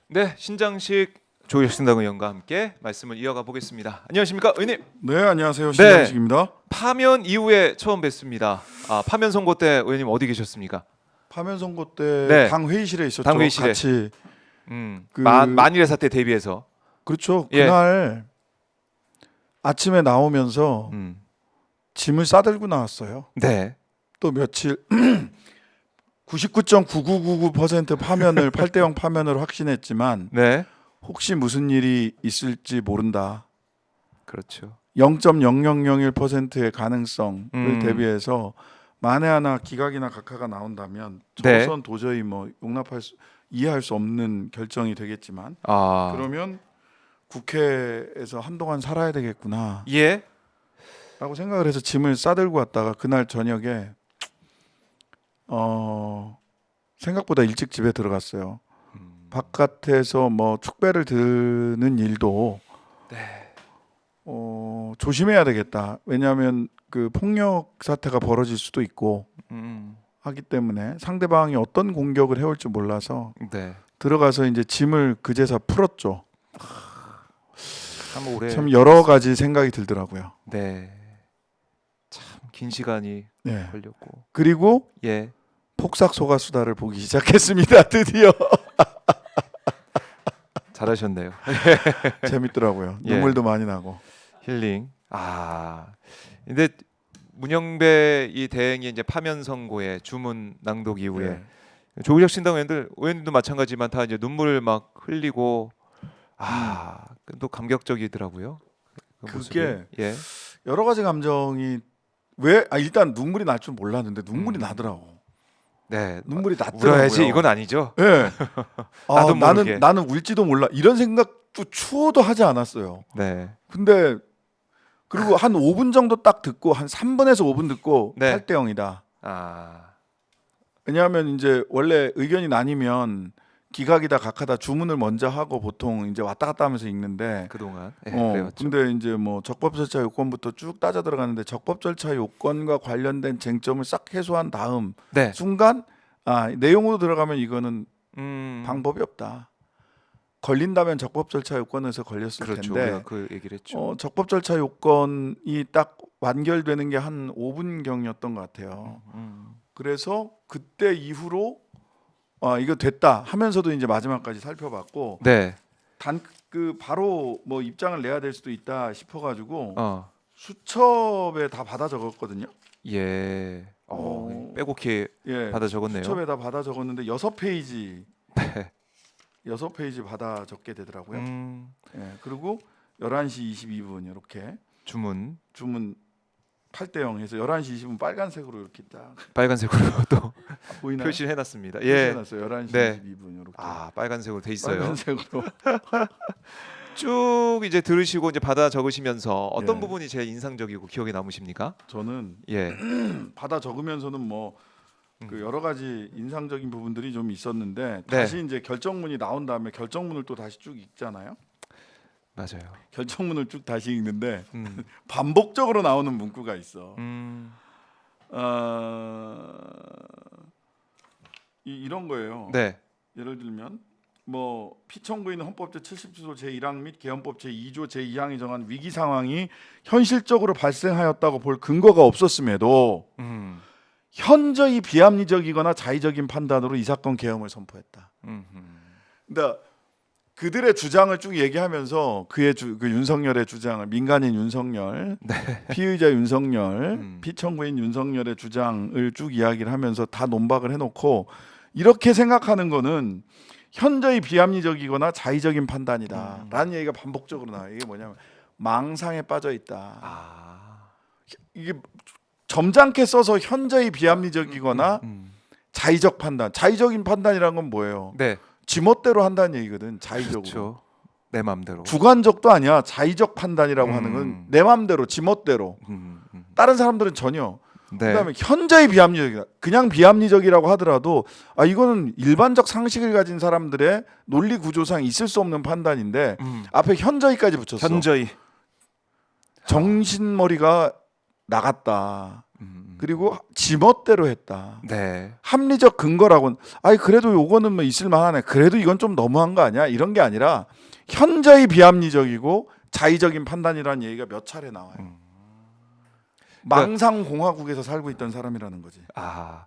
네, 신장식 조일신당 의원과 함께 말씀을 이어가 보겠습니다. 안녕하십니까, 의원님? 네, 안녕하세요. 신장식입니다. 파면 이후에 처음 뵙습니다. 파면 선고 때 의원님 어디 계셨습니까? 파면 선거 때 네. 당 회의실에 있었죠. 당 회의실에. 같이. 만일의 사태 대비해서. 그렇죠. 예. 그날 아침에 나오면서 짐을 싸들고 나왔어요. 네. 또 며칠 99.9999% 파면을 8대0 파면을 확신했지만 네. 혹시 무슨 일이 있을지 모른다. 그렇죠. 0.0001%의 가능성을 대비해서 만에 하나 기각이나 각하가 나온다면 네. 저선 도저히 뭐 이해할 수 없는 결정이 되겠지만 그러면 국회에서 한동안 살아야 되겠구나 예. 라고 생각을 해서 짐을 싸들고 왔다가 그날 저녁에 생각보다 일찍 집에 들어갔어요. 바깥에서 뭐 축배를 드는 일도 네. 조심해야 되겠다. 왜냐하면 그 폭력 사태가 벌어질 수도 있고 하기 때문에 상대방이 어떤 공격을 해올지 몰라서 네. 들어가서 이제 짐을 그제서 풀었죠. 참 오래. 참 여러 가지 생각이 들더라고요. 네. 참 긴 시간이 네. 걸렸고. 그리고 예. 폭삭 소가수다를 보기 시작했습니다. 드디어 잘하셨네요. 재밌더라고요. 예. 눈물도 많이 나고. 힐링. 근데 문영배 이 대행이 이제 파면 선고의 주문 낭독 이후에 네. 조국혁 신당 의원님도 마찬가지지만 다 이제 눈물을 막 흘리고 또 감격적이더라고요. 그 모습이. 그게 예. 여러 가지 감정이 일단 눈물이 날 줄 몰랐는데 눈물이 나더라고. 네. 눈물이 났더라고요. 울어야지 이건 아니죠. 네. 나도 모르게. 나는 울지도 몰라. 이런 생각도 추호도 하지 않았어요. 네. 근데 그리고 한 5분 정도 딱 듣고 한 3분에서 5분 듣고 네. 8대0이다. 왜냐하면 이제 원래 의견이 나뉘면 기각이다 각하다 주문을 먼저 하고 보통 이제 왔다 갔다 하면서 읽는데 그동안 그래왔죠. 근데 이제 뭐 적법 절차 요건부터 쭉 따져 들어가는데 적법 절차 요건과 관련된 쟁점을 싹 해소한 다음 네. 순간 내용으로 들어가면 이거는 방법이 없다. 걸린다면 적법 절차 요건에서 걸렸을 그렇죠. 텐데 우리가 그 얘기를 했죠. 적법 절차 요건이 딱 완결되는 게 한 5분 경이었던 것 같아요. 그래서 그때 이후로 이거 됐다 하면서도 이제 마지막까지 살펴봤고 네. 바로 뭐 입장을 내야 될 수도 있다 싶어가지고 수첩에 다 받아 적었거든요. 예. 빼곡히 예, 받아 적었네요. 수첩에 다 받아 적었는데 6페이지 네. 6페이지 받아 적게 되더라고요. 예, 그리고 11시 22분 이렇게 주문 8대0 해서 11시 20분 빨간색으로 이렇게 딱 빨간색으로 또 보이나요? 표시를 해놨습니다. 예. 표시해놨어요. 11시 네. 22분 이렇게 빨간색으로 돼 있어요. 빨간색으로 쭉 이제 들으시고 이제 받아 적으시면서 어떤 예. 부분이 제일 인상적이고 기억에 남으십니까? 저는 예. 받아 적으면서는 뭐 그 여러 가지 인상적인 부분들이 좀 있었는데 네. 다시 이제 결정문이 나온 다음에 결정문을 또 다시 쭉 읽잖아요. 맞아요. 결정문을 쭉 다시 읽는데 음. 반복적으로 나오는 문구가 있어. 이런 거예요. 네. 예를 들면 뭐 피청구인은 헌법 제70조 제1항 및 개헌법 제2조 제2항이 정한 위기 상황이 현실적으로 발생하였다고 볼 근거가 없었음에도 현저히 비합리적이거나 자의적인 판단으로 이 사건 계엄을 선포했다. 그러니까 그들의 주장을 쭉 얘기하면서 그 윤석열의 주장을 민간인 윤석열, 피의자 윤석열, 피청구인 윤석열의 주장을 쭉 이야기를 하면서 다 논박을 해놓고 이렇게 생각하는 거는 현저히 비합리적이거나 자의적인 판단이다라는 얘기가 반복적으로 나와요. 이게 뭐냐면 망상에 빠져 있다. 이게 점잖게 써서 현저히 비합리적이거나 자의적 판단, 자의적인 판단이란 건 뭐예요? 네. 지멋대로 한다는 얘기거든. 자의적으로. 그렇죠. 내 마음대로. 주관적도 아니야. 자의적 판단이라고 하는 건 내 마음대로, 지멋대로. 다른 사람들은 전혀. 네. 그다음에 현저히 비합리적이다. 그냥 비합리적이라고 하더라도 이거는 일반적 상식을 가진 사람들의 논리 구조상 있을 수 없는 판단인데 앞에 현저히까지 붙였어. 현저히. 정신머리가 나갔다. 그리고 지멋대로 했다. 네. 합리적 근거라고는 아니 그래도 요거는 뭐 있을 만하네. 그래도 이건 좀 너무한 거 아니야? 이런 게 아니라 현저히 비합리적이고 자의적인 판단이라는 얘기가 몇 차례 나와요. 망상 공화국에서 살고 있던 사람이라는 거지. 아,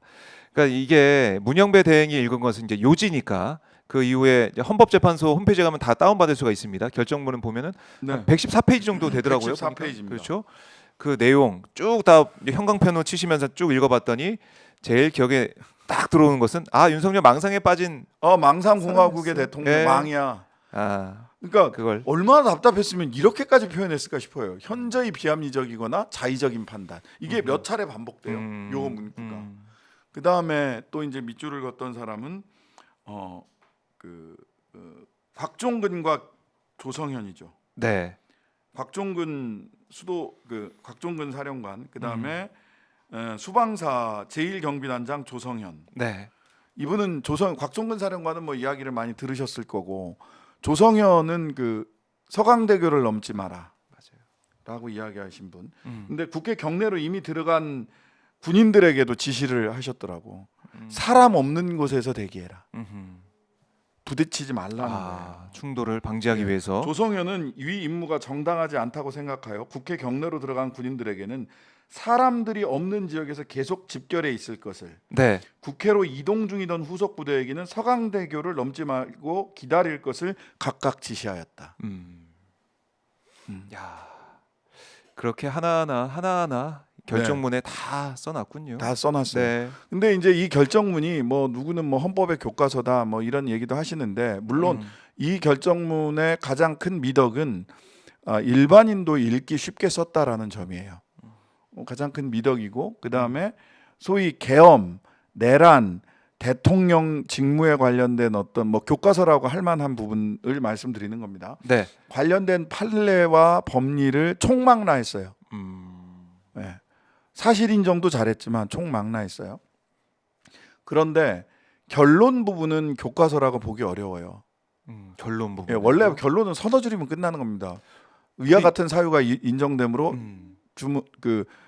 그러니까 이게 문영배 대행이 읽은 것은 이제 요지니까 그 이후에 이제 헌법재판소 홈페이지에 가면 다 다운받을 수가 있습니다. 결정문은 보면은 한 114페이지 정도 되더라고요. 114 보니까. 페이지입니다. 그렇죠. 그 내용 쭉 다 형광펜으로 치시면서 쭉 읽어봤더니 제일 기억에 딱 들어오는 것은 윤석열 망상에 빠진 망상 공화국의 사람이었어요. 대통령 예. 망이야. 아 그러니까 그걸 얼마나 답답했으면 이렇게까지 표현했을까 싶어요. 현저히 비합리적이거나 자의적인 판단. 이게 몇 차례 반복돼요. 요 문구가. 그 다음에 또 이제 밑줄을 걷던 사람은 곽종근과 조성현이죠. 네. 곽종근 곽종근 사령관. 그 다음에 수방사 제1경비단장 조성현. 네. 이분은 곽종근 사령관은 뭐 이야기를 많이 들으셨을 거고 조성현은 그 서강대교를 넘지 마라. 라고 이야기하신 분. 근데 국회 경내로 이미 들어간 군인들에게도 지시를 하셨더라고. 사람 없는 곳에서 대기해라. 부딪히지 말라는 거예요. 충돌을 방지하기 위해서. 조성현은 위 임무가 정당하지 않다고 생각하여 국회 경내로 들어간 군인들에게는 사람들이 없는 지역에서 계속 집결해 있을 것을, 네. 국회로 이동 중이던 후속 부대에게는 서강대교를 넘지 말고 기다릴 것을 각각 지시하였다. 야, 그렇게 하나하나 결정문에 다 써놨군요. 다 써놨어요. 네. 근데 이제 이 결정문이 뭐 누구는 뭐 헌법의 교과서다 뭐 이런 얘기도 하시는데 물론 이 결정문의 가장 큰 미덕은 일반인도 읽기 쉽게 썼다라는 점이에요. 가장 큰 미덕이고 그 다음에 소위 계엄, 내란, 대통령 직무에 관련된 어떤 뭐 교과서라고 할 만한 부분을 말씀드리는 겁니다. 네. 관련된 판례와 법리를 총망라했어요. 네. 사실 인정도 잘했지만 총망라했어요. 그런데 결론 부분은 교과서라고 보기 어려워요. 결론 부분. 예, 원래 결론은 서너 줄이면 끝나는 겁니다. 위와 같은 사유가 인정되므로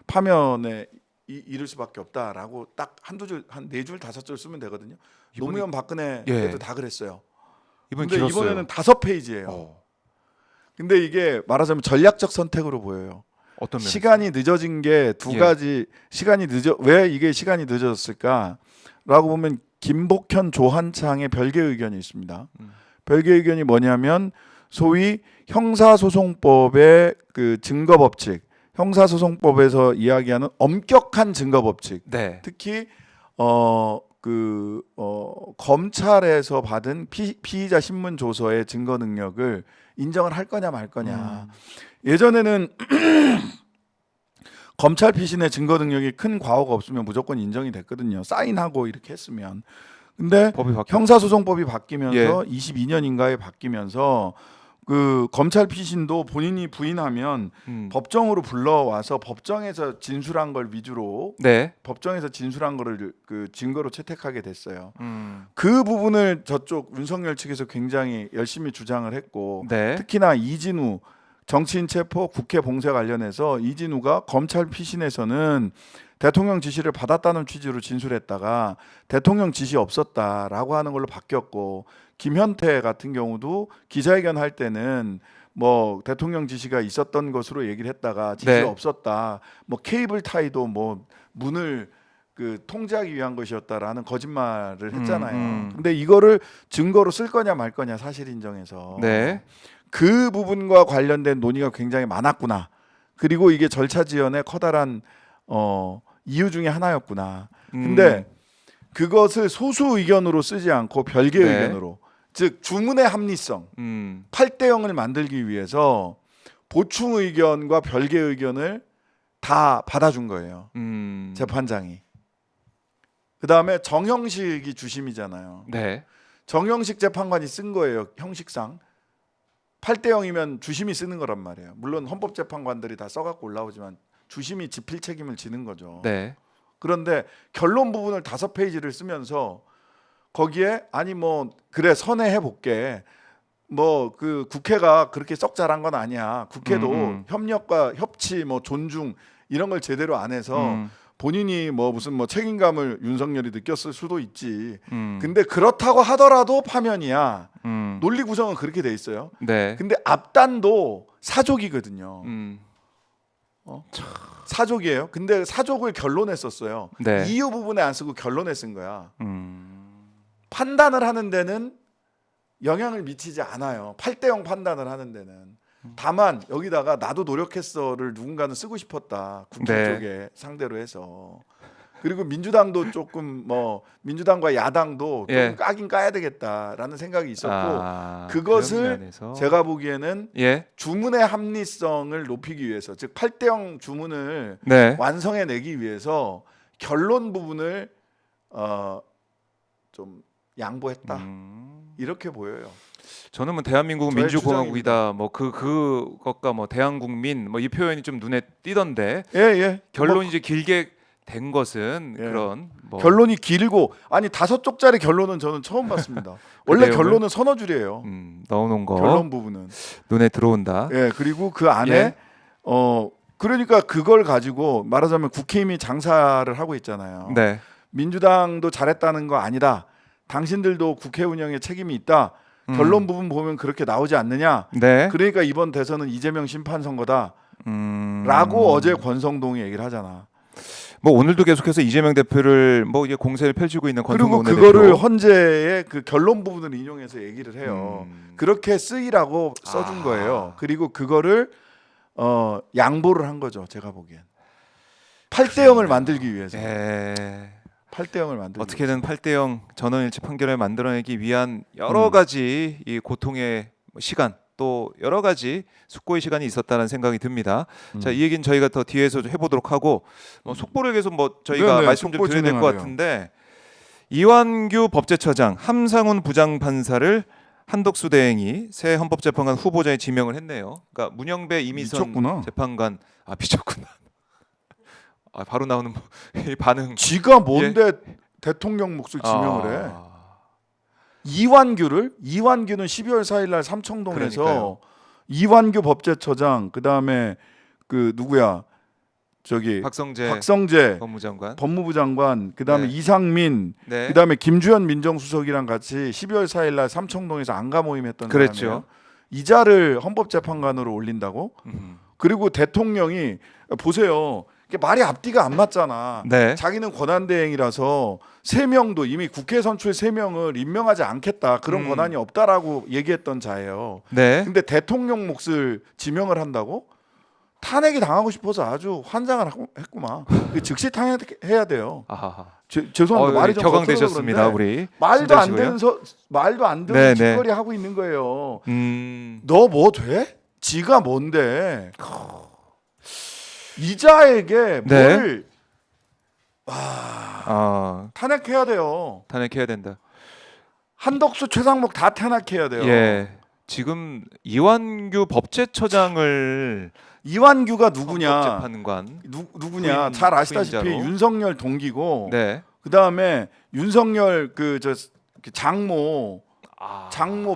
파면에 이를 수밖에 없다라고 딱 한두 줄, 한 네 줄, 다섯 줄 쓰면 되거든요. 노무현 박근혜 때도 다 그랬어요. 근데 이번에는 5페이지예요. 근데 이게 말하자면 전략적 선택으로 보여요. 어떤 면에서? 시간이 늦어진 게 두 가지. 왜 이게 시간이 늦어졌을까라고 보면 김복현, 조한창의 별개 의견이 있습니다. 별개 의견이 뭐냐면 소위 형사소송법의 그 증거법칙, 형사소송법에서 이야기하는 엄격한 증거법칙. 네. 특히 검찰에서 받은 피의자 신문 조서의 증거 능력을 인정을 할 거냐 말 거냐. 예전에는 검찰 피신의 증거 능력이 큰 과오가 없으면 무조건 인정이 됐거든요. 사인하고 이렇게 했으면. 근데 형사소송법이 바뀌면서 22년인가에 바뀌면서 그 검찰 피신도 본인이 부인하면 법정으로 불러와서 법정에서 진술한 걸 위주로 법정에서 진술한 거를 그 증거로 채택하게 됐어요. 그 부분을 저쪽 윤석열 측에서 굉장히 열심히 주장을 했고 특히나 이진우 정치인 체포 국회 봉쇄 관련해서 이진우가 검찰 피신에서는 대통령 지시를 받았다는 취지로 진술했다가 대통령 지시 없었다라고 하는 걸로 바뀌었고 김현태 같은 경우도 기자회견 할 때는 뭐 대통령 지시가 있었던 것으로 얘기를 했다가 지시가 없었다. 뭐 케이블 타이도 뭐 문을 그 통제하기 위한 것이었다라는 거짓말을 했잖아요. 근데 이거를 증거로 쓸 거냐 말 거냐 사실 인정해서 그 부분과 관련된 논의가 굉장히 많았구나. 그리고 이게 절차 지연의 커다란 이유 중에 하나였구나. 근데 그것을 소수 의견으로 쓰지 않고 별개 의견으로, 즉 주문의 합리성 8대 0을 만들기 위해서 보충 의견과 별개 의견을 다 받아준 거예요. 재판장이. 그 다음에 정형식이 주심이잖아요. 정형식 재판관이 쓴 거예요. 형식상 8대 0이면 주심이 쓰는 거란 말이에요. 물론 헌법재판관들이 다 써갖고 올라오지만 주심이 집필 책임을 지는 거죠. 그런데 결론 부분을 5페이지를 쓰면서 거기에 아니 뭐 그래 선회해 볼게. 뭐 그 국회가 그렇게 썩 잘한 건 아니야. 국회도 협력과 협치 뭐 존중 이런 걸 제대로 안 해서 본인이 뭐 무슨 뭐 책임감을 윤석열이 느꼈을 수도 있지. 근데 그렇다고 하더라도 파면이야. 논리 구성은 그렇게 돼 있어요. 네. 근데 앞단도 사족이거든요. 사족이에요. 근데 사족을 결론에 썼어요. 네. 이유 부분에 안 쓰고 결론에 쓴 거야. 판단을 하는 데는 영향을 미치지 않아요. 8대0 판단을 하는 데는. 다만 여기다가 나도 노력했어를 누군가는 쓰고 싶었다. 국힘 네. 쪽에 상대로 해서. 그리고 민주당도 조금 뭐 민주당과 야당도 좀 예. 까긴 까야 되겠다라는 생각이 있었고 그런 그것을 면에서. 제가 보기에는 예. 주문의 합리성을 높이기 위해서 즉 8대0 주문을 네. 완성해내기 위해서 결론 부분을 좀 양보했다 이렇게 보여요. 저는 뭐 대한민국은 저의 민주공화국이다. 뭐 그것과 뭐 대한국민 뭐 이 표현이 좀 눈에 띄던데 예. 결론이 이제 길게 된 것은 예. 그런 뭐 결론이 길고 아니 5쪽짜리 결론은 저는 처음 봤습니다. 원래 내용을? 결론은 서너 줄이에요. 넣어놓은 거 결론 부분은. 눈에 들어온다. 예, 그리고 그 안에 예. 그러니까 그걸 가지고 말하자면 국힘이 장사를 하고 있잖아요. 네. 민주당도 잘했다는 거 아니다. 당신들도 국회 운영에 책임이 있다. 결론 부분 보면 그렇게 나오지 않느냐. 네. 그러니까 이번 대선은 이재명 심판 선거다. 라고 어제 권성동이 얘기를 하잖아. 뭐 오늘도 계속해서 이재명 대표를 뭐 이게 공세를 펼치고 있는 그리고 권성동 그거를 원내대표. 헌재의 그 결론 부분을 인용해서 얘기를 해요. 그렇게 쓰이라고 써준 거예요. 그리고 그거를 양보를 한 거죠. 제가 보기엔 8대0을 만들기 위해서. 예. 8대0을 만들기 어떻게든 8대0 전원일치 판결을 만들어내기 위한 여러 가지 이 고통의 시간 또 여러 가지 숙고의 시간이 있었다는 생각이 듭니다. 자, 이 얘기는 저희가 더 뒤에서 좀 해보도록 하고 속보를 계속 뭐 저희가 네네, 말씀 좀 속보 드려야 될 것 진행하래요. 같은데 이완규 법제처장, 함상훈 부장판사를 한덕수 대행이 새 헌법재판관 후보자에 지명을 했네요. 그러니까 문영배 이미선 미쳤구나. 재판관 미쳤구나. 바로 나오는 이 반응. 지가 뭔데 대통령 몫을 지명을 해. 이완규는 12월 4일 날 삼청동에서 그러니까요. 이완규 법제처장 그다음에 그 누구야? 저기 박성재 법무장관. 법무부 장관 그다음에 네. 이상민 네. 그다음에 김주현 민정수석이랑 같이 12월 4일 날 삼청동에서 안가 모임했던 그랬죠. 사람이에요. 이자를 헌법재판관으로 올린다고? 그리고 대통령이 보세요. 이게 말이 앞뒤가 안 맞잖아. 네. 자기는 권한대행이라서 3명도 이미 국회 선출 3명을 임명하지 않겠다. 그런 권한이 없다라고 얘기했던 자예요. 네. 근데 대통령 몫을 지명을 한다고? 탄핵이 당하고 싶어서 아주 환장을 했구만. 즉시 탄핵해야 돼요. 아하. 죄송합니다. 말이 좀 격앙되셨습니다, 거칠어서 그런데 우리. 말도 안 되는 네, 짓거리 하고 있는 거예요. 네. 너 뭐 돼? 지가 뭔데? 이자에게 네. 뭘 탄핵해야 돼요. 탄핵해야 된다. 한덕수, 최상목 다 탄핵해야 돼요. 예. 지금 이완규 법제처장을 이완규가 누구냐? 헌법재판관. 누구냐? 잘 아시다시피 후임자로. 윤석열 동기고. 네. 그다음에 윤석열 장모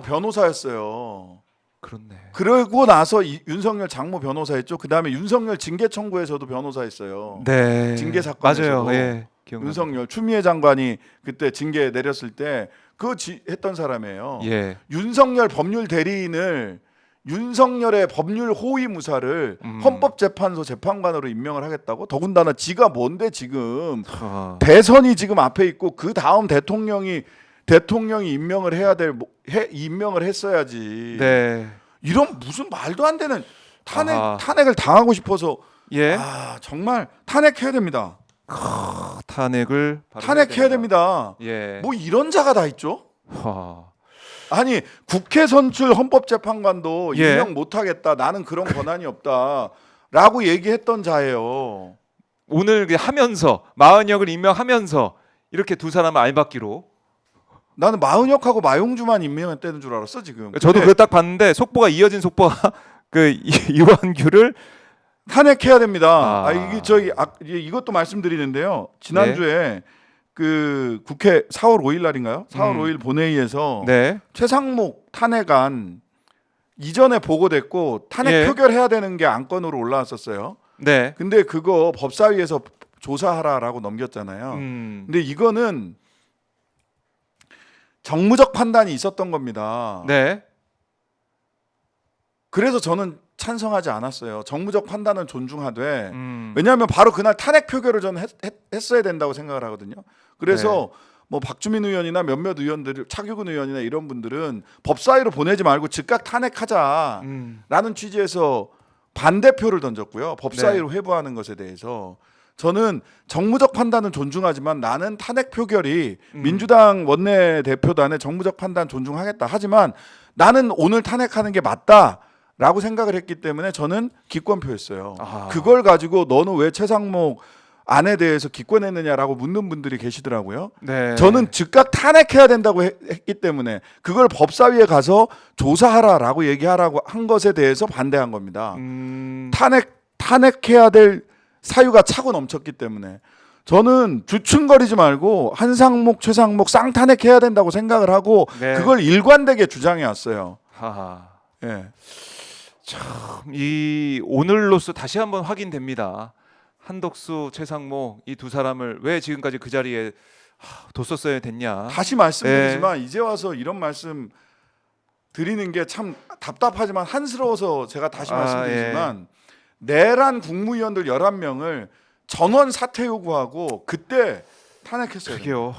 변호사였어요. 그렇네. 그러고 나서 윤석열 장모 변호사였죠. 그다음에 윤석열 징계 청구에서도 변호사였어요. 네. 징계 사건에서도. 맞아요. 예. 기억납니다. 윤석열 추미애 장관이 그때 징계 내렸을 때 그거 했던 사람이에요. 예. 윤석열 법률 대리인을 윤석열의 법률 호위 무사를 헌법재판소 재판관으로 임명을 하겠다고? 더군다나 지가 뭔데 지금 대선이 지금 앞에 있고 그 다음 대통령이 임명을 임명을 했어야지. 네. 이런 무슨 말도 안 되는 탄핵을 당하고 싶어서 예. 정말 탄핵해야 됩니다. 탄핵을 탄핵해야 됩니다. 예. 뭐 이런 자가 다 있죠? 하. 아니 국회 선출 헌법재판관도 예. 임명 못하겠다. 나는 그런 권한이 없다라고 얘기했던 자예요. 오늘 하면서 마은혁을 임명하면서 이렇게 두 사람을 알박기로. 나는 마은혁하고 마용주만 임명했다는 줄 알았어 지금. 저도 근데 그거 딱 봤는데 속보가 이어진 속보가 이완규를 탄핵해야 됩니다. 이것도 말씀드리는데요. 지난주에 그 국회 4월 5일 날인가요? 4월 5일 본회의에서 네. 최상목 탄핵안 이전에 보고됐고 탄핵 예. 표결해야 되는 게 안건으로 올라왔었어요. 네. 근데 그거 법사위에서 조사하라라고 넘겼잖아요. 음. 근데 이거는 정무적 판단이 있었던 겁니다. 네. 그래서 저는 찬성하지 않았어요. 정무적 판단은 존중하되 음. 왜냐하면 바로 그날 탄핵 표결을 저는 했어야 된다고 생각을 하거든요. 그래서 뭐 박주민 의원이나 몇몇 의원들, 차규근 의원이나 이런 분들은 법사위로 보내지 말고 즉각 탄핵하자라는 취지에서 반대표를 던졌고요. 법사위로 회부하는 것에 대해서 저는 정무적 판단은 존중하지만 나는 탄핵 표결이 민주당 원내대표단의 정무적 판단 존중하겠다. 하지만 나는 오늘 탄핵하는 게 맞다라고 생각을 했기 때문에 저는 기권표였어요. 아하. 그걸 가지고 너는 왜 최상목 안에 대해서 기권했느냐라고 묻는 분들이 계시더라고요. 네. 저는 즉각 탄핵해야 된다고 했기 때문에 그걸 법사위에 가서 조사하라라고 얘기하라고 한 것에 대해서 반대한 겁니다. 탄핵해야 될 사유가 차고 넘쳤기 때문에 저는 주춤거리지 말고 한상목, 최상목 쌍탄핵해야 된다고 생각을 하고 네. 그걸 일관되게 주장해 왔어요. 하하. 예. 이 오늘로써 다시 한번 확인됩니다. 한덕수, 최상목 이 두 사람을 왜 지금까지 그 자리에 뒀었어야 됐냐. 다시 말씀드리지만 이제 와서 이런 말씀 드리는 게 참 답답하지만 한스러워서 제가 다시 말씀드리지만 내란 국무위원들 11명을 전원 사퇴 요구하고 그때 탄핵했어요. 그게요.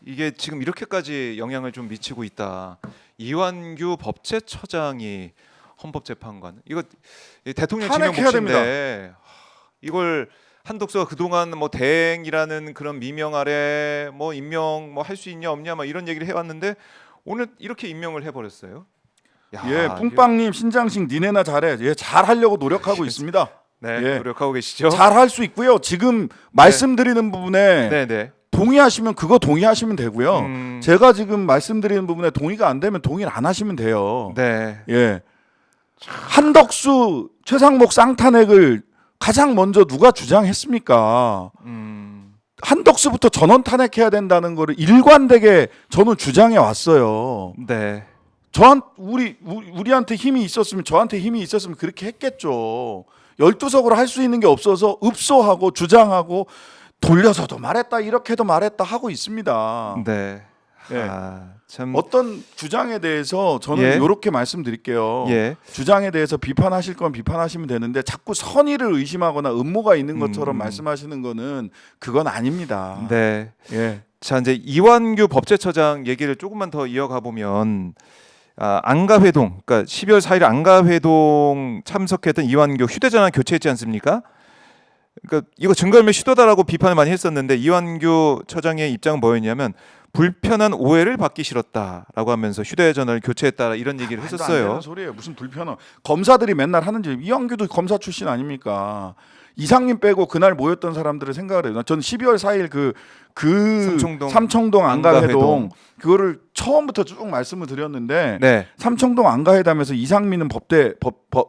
이게 지금 이렇게까지 영향을 좀 미치고 있다. 이완규 법제처장이 헌법재판관 이거 대통령 지명 탄핵해야 몫인데 이걸 한덕수가 그동안 뭐 대행이라는 그런 미명 아래 뭐 임명 뭐 할 수 있냐 없냐 막 이런 얘기를 해왔는데 오늘 이렇게 임명을 해버렸어요. 야, 예, 뿡빵님 신장식 니네나 잘해. 예, 잘하려고 노력하고 있습니다. 네, 예. 노력하고 계시죠. 잘할 수 있고요. 지금 말씀드리는 부분에 네. 동의하시면 그거 동의하시면 되고요. 음. 제가 지금 말씀드리는 부분에 동의가 안 되면 동의를 안 하시면 돼요. 네. 예. 한덕수, 최상목 쌍탄핵을 가장 먼저 누가 주장했습니까? 한덕수부터 전원 탄핵해야 된다는 거를 일관되게 저는 주장해 왔어요. 네. 우리한테 힘이 있었으면 저한테 힘이 있었으면 그렇게 했겠죠. 12석으로 할 수 있는 게 없어서 읍소하고 주장하고 돌려서도 말했다 이렇게도 말했다 하고 있습니다. 네. 예. 참. 어떤 주장에 대해서 저는 예. 이렇게 말씀드릴게요. 예. 주장에 대해서 비판하실 건 비판하시면 되는데 자꾸 선의를 의심하거나 음모가 있는 것처럼 말씀하시는 거는 그건 아닙니다. 네. 예. 자 이제 이완규 법제처장 얘기를 조금만 더 이어가 보면 안가회동, 그러니까 12월 4일 안가회동 참석했던 이완규 휴대전화 교체했지 않습니까? 그러니까 이거 증거인멸 시도다라고 비판을 많이 했었는데 이완규 처장의 입장은 뭐였냐면 불편한 오해를 받기 싫었다라고 하면서 휴대전화를 교체했다 이런 얘기를 말도 안 했었어요. 되는 소리예요. 무슨 불편함? 검사들이 맨날 하는지 이완규도 검사 출신 아닙니까? 이상민 빼고 그날 모였던 사람들을 생각을 해요. 전 12월 4일 그 삼청동 안가회동 그거를 처음부터 쭉 말씀을 드렸는데 네. 삼청동 안가회담에서 이상민은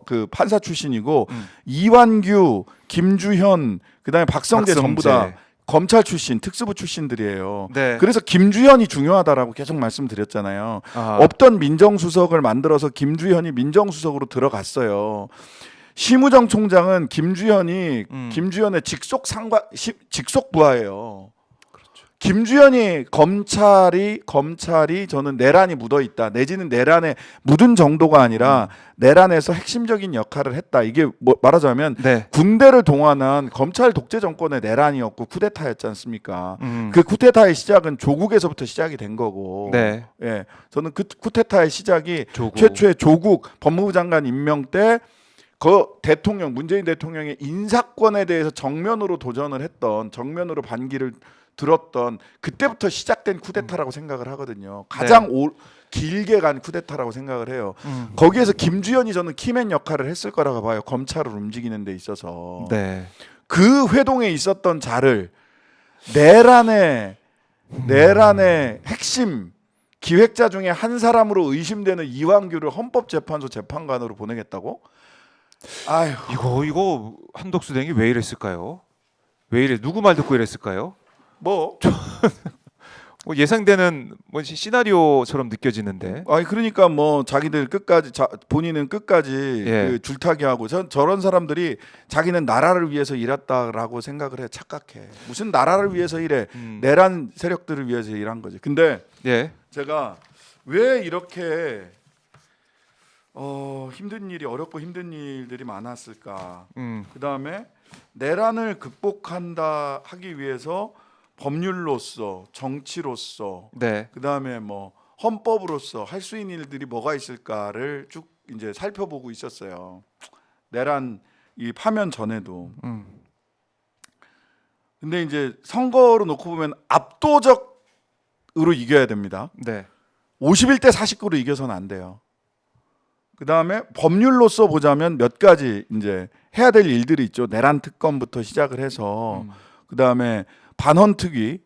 그 판사 출신이고 이완규, 김주현, 그다음에 박성재 전부 다 검찰 출신, 특수부 출신들이에요. 네. 그래서 김주현이 중요하다라고 계속 말씀드렸잖아요. 없던 민정수석을 만들어서 김주현이 민정수석으로 들어갔어요. 심우정 총장은 김주현의 직속 부하예요. 그렇죠. 김주현이 검찰이 저는 내란이 묻어 있다. 내지는 내란에 묻은 정도가 아니라 내란에서 핵심적인 역할을 했다. 이게 뭐 말하자면 군대를 동원한 검찰 독재 정권의 내란이었고 쿠데타였지 않습니까? 그 쿠데타의 시작은 조국에서부터 시작이 된 거고. 네. 예, 저는 그 쿠데타의 시작이 최초의 조국 법무부 장관 임명 때 그 대통령 문재인 대통령의 인사권에 대해서 정면으로 도전을 했던 정면으로 반기를 들었던 그때부터 시작된 쿠데타라고 생각을 하거든요. 가장 길게 간 쿠데타라고 생각을 해요. 거기에서 김주현이 저는 키맨 역할을 했을 거라고 봐요. 검찰을 움직이는 데 있어서. 네. 그 회동에 있었던 자를 내란의 핵심 기획자 중에 한 사람으로 의심되는 이완규를 헌법재판소 재판관으로 보내겠다고? 아유, 이거 한덕수 대행이 왜 이랬을까요? 왜 이래? 누구 말 듣고 이랬을까요? 뭐 뭐 예상되는 뭐 시나리오처럼 느껴지는데. 아니 그러니까 뭐 자기들 끝까지 본인은 끝까지 예. 그 줄타기하고 저런 사람들이 자기는 나라를 위해서 일했다라고 생각을 해. 착각해. 무슨 나라를 위해서 일해. 내란 세력들을 위해서 일한 거지. 근데 예. 제가 왜 이렇게 힘든 일이 어렵고 힘든 일들이 많았을까? 그다음에 내란을 극복한다 하기 위해서 법률로서 정치로서 네. 그다음에 뭐 헌법으로서 할 수 있는 일들이 뭐가 있을까를 쭉 이제 살펴보고 있었어요. 내란 이 파면 전에도. 근데 이제 선거로 놓고 보면 압도적으로 이겨야 됩니다. 네. 51대 49로 이겨서는 안 돼요. 그다음에 법률로서 보자면 몇 가지 이제 해야 될 일들이 있죠. 내란 특검부터 시작을 해서 그다음에 반헌특위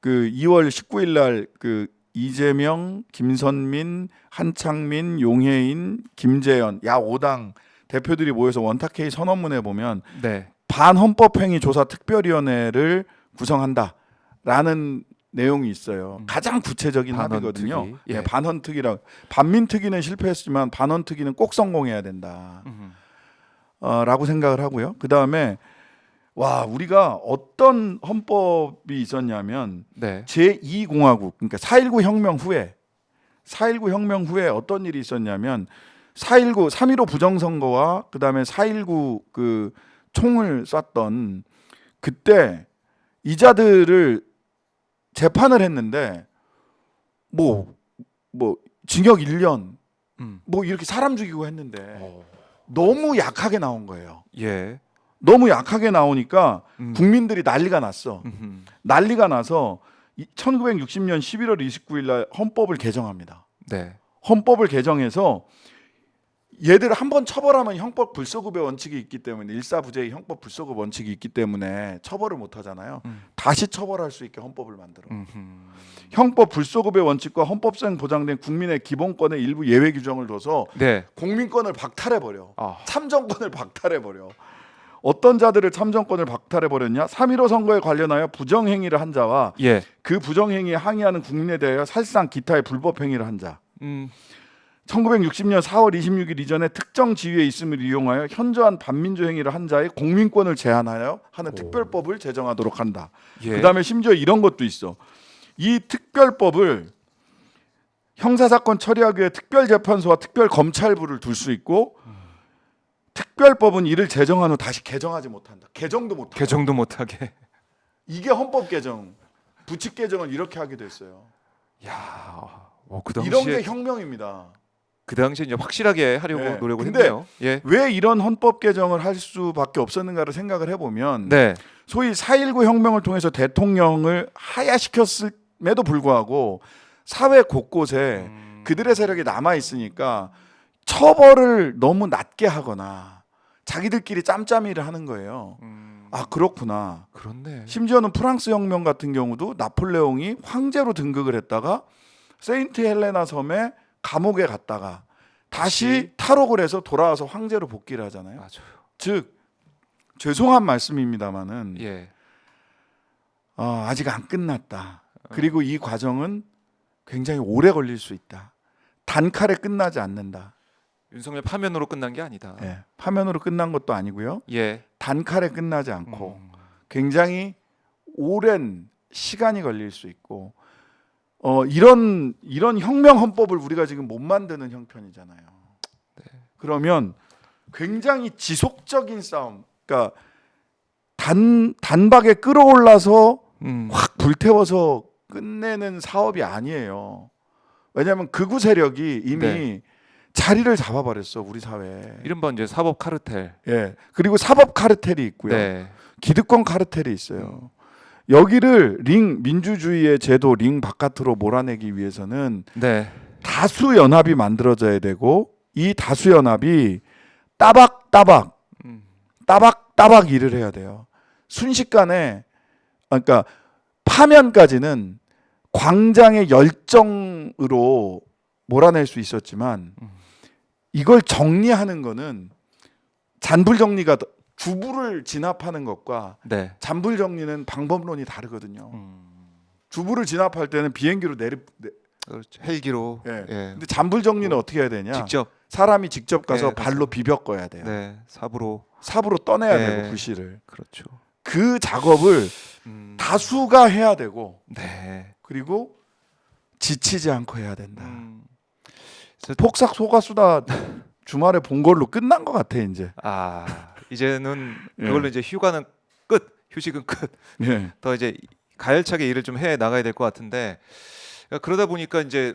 그 2월 19일 날 그 이재명, 김선민, 한창민, 용해인, 김재현 야 5당 대표들이 모여서 원탁회의 선언문에 보면 네. 반헌법행위 조사 특별위원회를 구성한다라는 내용이 있어요. 가장 구체적인 반헌특위. 합의거든요. 예. 예, 반헌특위라 반민특위는 실패했지만 반헌특위는 꼭 성공해야 된다. 라고 생각을 하고요. 그 다음에 와 우리가 어떤 헌법이 있었냐면 네. 제2공화국 그러니까 4.19 혁명 후에 4.19 혁명 후에 어떤 일이 있었냐면 4.19 3.15 부정선거와 그 다음에 4.19 그 총을 쐈던 그때 이자들을 재판을 했는데 뭐 징역 1년 뭐 이렇게 사람 죽이고 했는데 너무 약하게 나온 거예요. 예. 너무 약하게 나오니까 국민들이 난리가 났어. 난리가 나서 1960년 11월 29일 날 헌법을 개정합니다. 네. 헌법을 개정해서 얘들 한번 처벌하면 형법 불소급의 원칙이 있기 때문에 일사부재의 형법 불소급 원칙이 있기 때문에 처벌을 못 하잖아요. 다시 처벌할 수 있게 헌법을 만들어. 형법 불소급의 원칙과 헌법상 보장된 국민의 기본권의 일부 예외 규정을 둬서 네. 국민권을 박탈해 버려. 아. 참정권을 박탈해 버려. 어떤 자들을 참정권을 박탈해 버렸냐? 3.15 선거에 관련하여 부정행위를 한 자와 예. 그 부정행위에 항의하는 국민에 대하여 사실상 기타의 불법 행위를 한 자. 1960년 4월 26일 이전에 특정 지위에 있음을 이용하여 현저한 반민주 행위를 한 자의 공민권을 제한하여 하는 특별법을 제정하도록 한다. 예. 그다음에 심지어 이런 것도 있어. 이 특별법을 형사사건 처리하기 위해 특별재판소와 특별검찰부를 둘 수 있고 특별법은 이를 제정한 후 다시 개정하지 못한다. 개정도 못한다. 개정도 못하게. 이게 헌법 개정, 부칙 개정을 이렇게 하게 됐어요. 야, 그 당시에 이런 게 혁명입니다. 그 당시에 이제 확실하게 하려고 예. 노력을 근데 했네요. 예. 왜 이런 헌법 개정을 할 수밖에 없었는가를 생각을 해보면 네. 소위 4.19 혁명을 통해서 대통령을 하야시켰음에도 불구하고 사회 곳곳에 그들의 세력이 남아 있으니까 처벌을 너무 낮게 하거나 자기들끼리 짬짬이를 하는 거예요. 아 그렇구나. 그렇네. 심지어는 프랑스 혁명 같은 경우도 나폴레옹이 황제로 등극을 했다가 세인트 헬레나 섬에 감옥에 갔다가 다시 탈옥을 해서 돌아와서 황제로 복귀를 하잖아요. 맞아요. 즉 죄송한 말씀입니다마는 예. 아직 안 끝났다. 그리고 이 과정은 굉장히 오래 걸릴 수 있다. 단칼에 끝나지 않는다. 윤석열 파면으로 끝난 게 아니다. 예, 파면으로 끝난 것도 아니고요. 예. 단칼에 끝나지 않고 굉장히 오랜 시간이 걸릴 수 있고 이런 혁명 헌법을 우리가 지금 못 만드는 형편이잖아요. 네. 그러면 굉장히 지속적인 싸움, 그러니까 단박에 끌어올라서 확 불태워서 끝내는 사업이 아니에요. 왜냐하면 극우 세력이 이미 네. 자리를 잡아버렸어 우리 사회에. 이른바 이제 사법 카르텔. 예, 그리고 사법 카르텔이 있고요. 네. 기득권 카르텔이 있어요. 여기를 민주주의의 제도 링 바깥으로 몰아내기 위해서는 네. 다수 연합이 만들어져야 되고 이 다수 연합이 따박따박 일을 해야 돼요. 순식간에 그러니까 파면까지는 광장의 열정으로 몰아낼 수 있었지만 이걸 정리하는 거는 잔불 정리가 주부를 진압하는 것과 네. 잔불 정리는 방법론이 다르거든요. 주부를 진압할 때는 비행기로 그렇죠. 헬기로. 예. 예. 근데 잔불 정리는 어떻게 해야 되냐? 직접. 사람이 직접 가서 예, 발로 비벼 꺼야 돼요. 네. 삽으로. 삽으로 떠내야 예. 되고 불씨를. 그렇죠. 그 작업을 음. 다수가 해야 되고 네. 그리고 지치지 않고 해야 된다. 그래서 폭삭 속았수다 주말에 본 걸로 끝난 것 같아 이제. 이제는 예. 그걸로 이제 휴가는 끝, 휴식은 끝. 예. 더 이제 가열차게 일을 좀 해 나가야 될 것 같은데 그러다 보니까 이제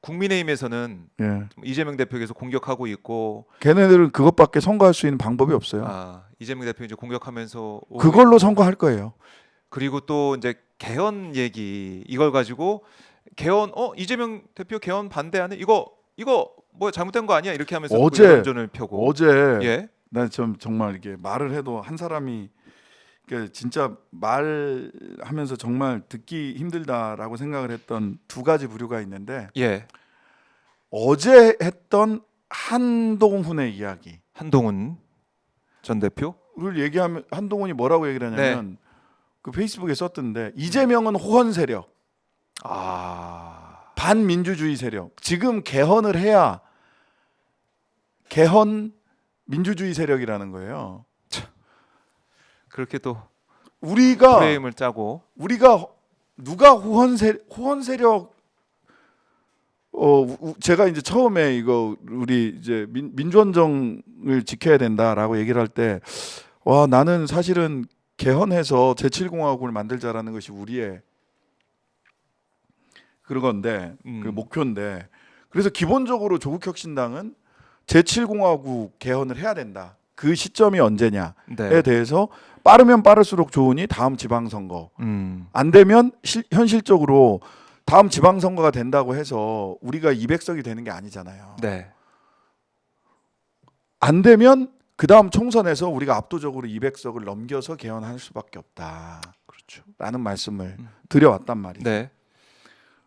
국민의힘에서는 예. 이재명 대표에서 공격하고 있고 걔네들은 그것밖에 선거할 수 있는 방법이 없어요. 이재명 대표 이제 공격하면서 오고 그걸로 있고, 선거할 거예요. 그리고 또 이제 개헌 얘기 이걸 가지고 개헌 이재명 대표 개헌 반대하는 이거 뭐 잘못된 거 아니야 이렇게 하면서 어제- 또 여론전을 펴고 어제 예. 난 좀 정말 이게 말을 해도 한 사람이 이게 진짜 말하면서 정말 듣기 힘들다라고 생각을 했던 두 가지 부류가 있는데 예. 어제 했던 한동훈의 이야기. 한동훈 전 대표 를 얘기하면 한동훈이 뭐라고 얘기를 하냐면 네. 그 페이스북에 썼던데 이재명은 호헌 세력, 반민주주의 세력. 지금 개헌을 해야 개헌 민주주의 세력이라는 거예요. 그렇게 또 우리가 프레임을 짜고 누가 호헌 세력 제가 이제 처음에 이거 우리 이제 민주헌정을 지켜야 된다라고 얘기를 할 때 와 나는 사실은 개헌해서 제7공화국을 만들자라는 것이 우리의 그건데 그 목표인데 그래서 기본적으로 조국혁신당은 제7공화국 개헌을 해야 된다. 그 시점이 언제냐에 네. 대해서 빠르면 빠를수록 좋으니 다음 지방선거 안 되면 현실적으로 다음 지방선거가 된다고 해서 우리가 200석이 되는 게 아니잖아요. 네. 안 되면 그 다음 총선에서 우리가 압도적으로 200석을 넘겨서 개헌할 수밖에 없다. 그렇죠. 라는 말씀을 드려왔단 말이에요. 네.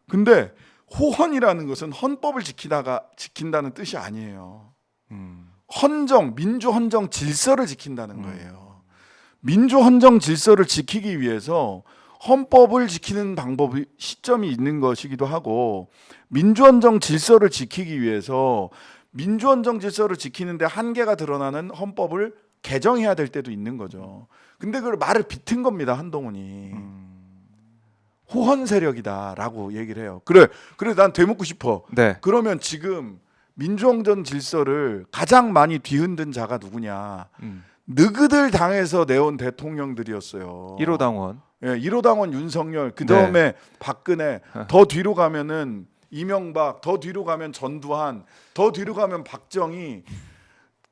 근데 호헌이라는 것은 헌법을 지킨다는 뜻이 아니에요. 민주헌정 질서를 지킨다는 거예요. 민주헌정 질서를 지키기 위해서 헌법을 지키는 방법이 시점이 있는 것이기도 하고 민주헌정 질서를 지키기 위해서 민주헌정 질서를 지키는데 한계가 드러나는 헌법을 개정해야 될 때도 있는 거죠. 근데 그걸 말을 비튼 겁니다. 한동훈이. 호헌 세력이다라고 얘기를 해요. 그래 난 되묻고 싶어. 네. 그러면 지금 민주헌정 질서를 가장 많이 뒤흔든 자가 누구냐? 느그들 당에서 내온 대통령들이었어요. 1호 당원. 예, 1호 당원 윤석열, 그 다음에 박근혜, 더 뒤로 가면은 이명박, 더 뒤로 가면 전두환, 더 뒤로 가면 박정희,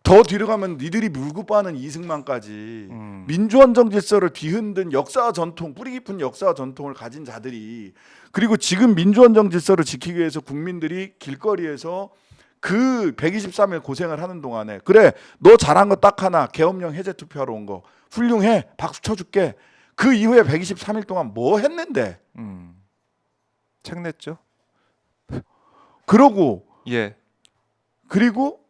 더 뒤로 가면 니들이 물고 빠는 이승만까지 민주헌정 질서를 뒤흔든 역사와 전통, 뿌리 깊은 역사와 전통을 가진 자들이 그리고 지금 민주헌정 질서를 지키기 위해서 국민들이 길거리에서 그 123일 고생을 하는 동안에 그래 너 잘한 거 딱 하나 계엄령 해제 투표하러 온 거 훌륭해 박수 쳐줄게. 그 이후에 123일 동안 뭐 했는데? 책 냈죠. 그러고 예. 그리고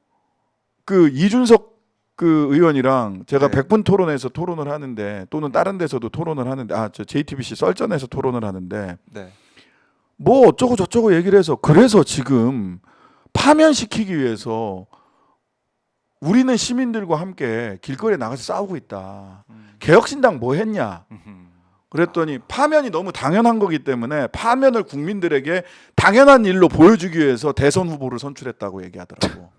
그 이준석 그 의원이랑 제가 네. 100분 토론에서 토론을 하는데 또는 다른 데서도 토론을 하는데 저 JTBC 썰전에서 토론을 하는데 네. 뭐 어쩌고 저쩌고 얘기를 해서 그래서 지금 파면시키기 위해서 우리는 시민들과 함께 길거리에 나가서 싸우고 있다. 개혁신당 뭐 했냐? 그랬더니 파면이 너무 당연한 거기 때문에 파면을 국민들에게 당연한 일로 보여주기 위해서 대선 후보를 선출했다고 얘기하더라고.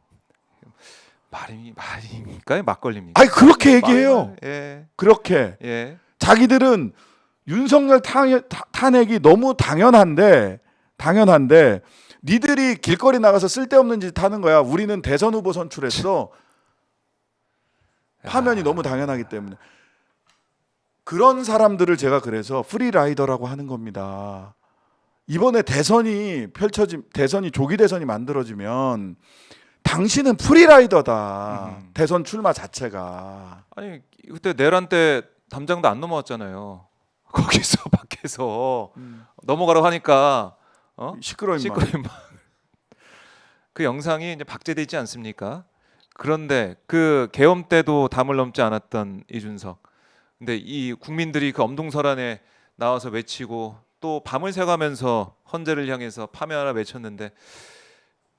말입니까? 막걸리입니까? 아니 그렇게 얘기해요. 예. 그렇게 예. 자기들은 윤석열 탄핵이 너무 당연한데 니들이 길거리 나가서 쓸데없는 짓 하는 거야. 우리는 대선 후보 선출했어. 파면이 너무 당연하기 때문에. 그런 사람들을 제가 그래서 프리라이더라고 하는 겁니다. 이번에 대선이 조기 대선이 만들어지면 당신은 프리라이더다. 대선 출마 자체가. 아니 그때 내란 때 담장도 안 넘어왔잖아요. 거기서 밖에서 넘어가라고 하니까 시끄러 임마. 그 영상이 이제 박제돼 있지 않습니까? 그런데 그 계엄 때도 담을 넘지 않았던 이준석. 근데 이 국민들이 그 엄동설안에 나와서 외치고 또 밤을 새가면서 헌재를 향해서 파면하라 외쳤는데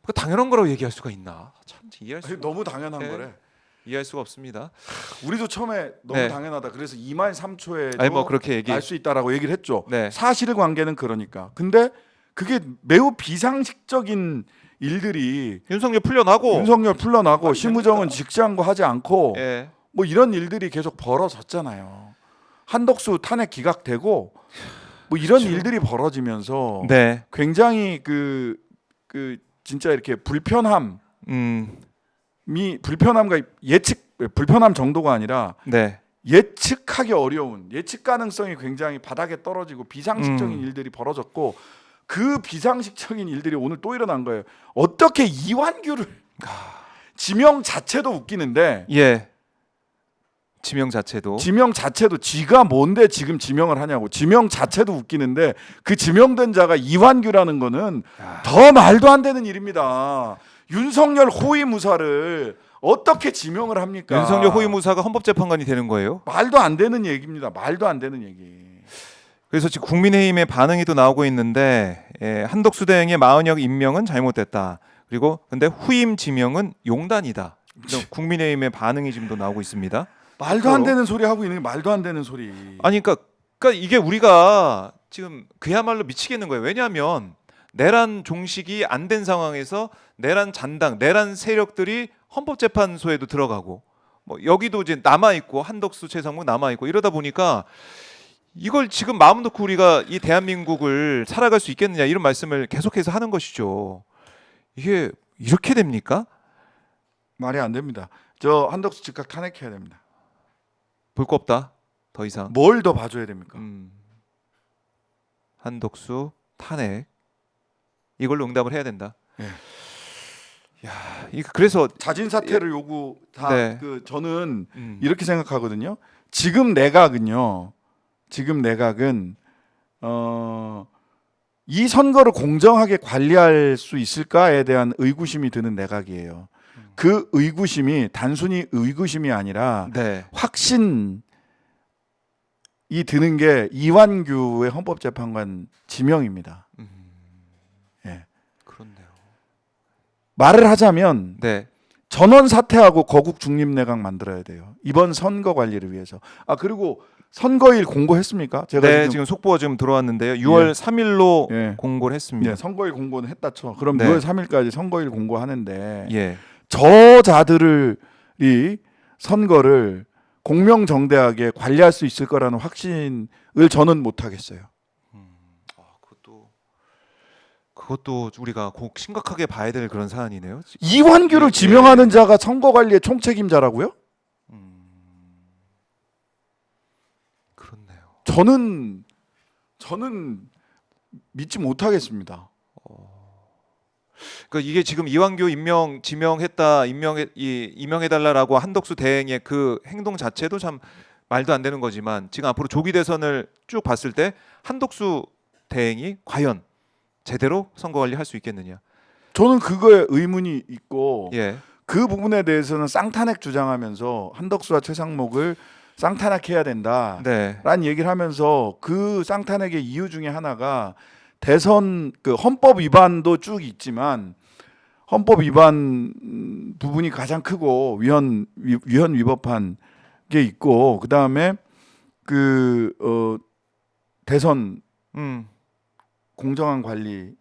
그 당연한 거라고 얘기할 수가 있나? 참 이해할 수 너무 당연한 네. 거래. 이해할 수가 없습니다. 우리도 처음에 너무 네. 당연하다. 그래서 2말 3초에도 아니 뭐 그렇게 얘기. 알 수 있다라고 얘기를 했죠. 네. 사실관계는 그러니까. 근데 그게 매우 비상식적인 일들이 윤석열 풀려나고. 윤석열 풀려나고 말이 심우정은 됩니까? 직시항고하지 않고 예. 뭐 이런 일들이 계속 벌어졌잖아요. 한덕수 탄핵 기각되고 뭐 이런 그렇죠. 일들이 벌어지면서 네. 굉장히 그 진짜 이렇게 불편함이 불편함과 불편함 정도가 아니라 네. 예측하기 어려운 예측 가능성이 굉장히 바닥에 떨어지고 비상식적인 일들이 벌어졌고 그 비상식적인 일들이 오늘 또 일어난 거예요. 어떻게 이완규를 지명 자체도 웃기는데 예. 지명 자체도. 지명 자체도 지가 뭔데 지금 지명을 하냐고. 지명 자체도 웃기는데 그 지명된 자가 이완규라는 거는 더 말도 안 되는 일입니다. 윤석열 호위무사를 어떻게 지명을 합니까? 윤석열 호위무사가 헌법재판관이 되는 거예요. 말도 안 되는 얘기입니다. 말도 안 되는 얘기. 그래서 지금 국민의힘의 반응이 또 나오고 있는데 한덕수 대행의 마은혁 임명은 잘못됐다. 그리고 근데 후임 지명은 용단이다. 이런 국민의힘의 반응이 지금 또 나오고 있습니다. 말도 안 되는 소리 하고 있는 게 말도 안 되는 소리. 아니 그러니까 이게 우리가 지금 그야말로 미치겠는 거예요. 왜냐하면 내란 종식이 안 된 상황에서 내란 잔당, 내란 세력들이 헌법재판소에도 들어가고 뭐 여기도 이제 남아 있고 한덕수, 최상무 남아 있고 이러다 보니까 이걸 지금 마음 놓고 우리가 이 대한민국을 살아갈 수 있겠느냐 이런 말씀을 계속해서 하는 것이죠. 이게 이렇게 됩니까? 말이 안 됩니다. 저 한덕수 즉각 탄핵해야 됩니다. 볼 거 없다. 더 이상. 뭘 더 봐줘야 됩니까? 한덕수 탄핵 이걸로 응답을 해야 된다. 예. 야, 그래서 자진 사퇴를 요구 다 네. 저는 이렇게 생각하거든요. 지금 내각은 이 선거를 공정하게 관리할 수 있을까에 대한 의구심이 드는 내각이에요. 그 의구심이 단순히 의구심이 아니라 네. 확신이 드는 게 이완규의 헌법재판관 지명입니다. 예. 그렇네요. 말을 하자면 네. 전원 사퇴하고 거국 중립 내각 만들어야 돼요. 이번 선거 관리를 위해서. 아 그리고 선거일 공고했습니까? 제가 네, 지금 속보가 지금 들어왔는데요. 6월 3일로 예. 공고를 했습니다. 네, 선거일 공고는 했다 쳐. 그럼 네. 6월 3일까지 선거일 공고하는데 예. 저자들이 선거를 공명정대하게 관리할 수 있을 거라는 확신을 저는 못 하겠어요. 그것도 우리가 꼭 심각하게 봐야 될 그런 사안이네요. 이완규를 지명하는 자가 선거 관리의 총책임자라고요? 그렇네요. 저는 믿지 못하겠습니다. 그러니까 이게 지금 이완규 임명해달라라고 한덕수 대행의 그 행동 자체도 참 말도 안 되는 거지만 지금 앞으로 조기 대선을 쭉 봤을 때 한덕수 대행이 과연 제대로 선거 관리할 수 있겠느냐? 저는 그거에 의문이 있고 예. 그 부분에 대해서는 쌍탄핵 주장하면서 한덕수와 최상목을 쌍탄핵해야 된다라는 네. 얘기를 하면서 그 쌍탄핵의 이유 중에 하나가 대선 그 헌법 위반도 쭉 있지만 헌법 위반 부분이 가장 크고 위헌 위법한 게 있고 그 다음에 대선 공정한 관리에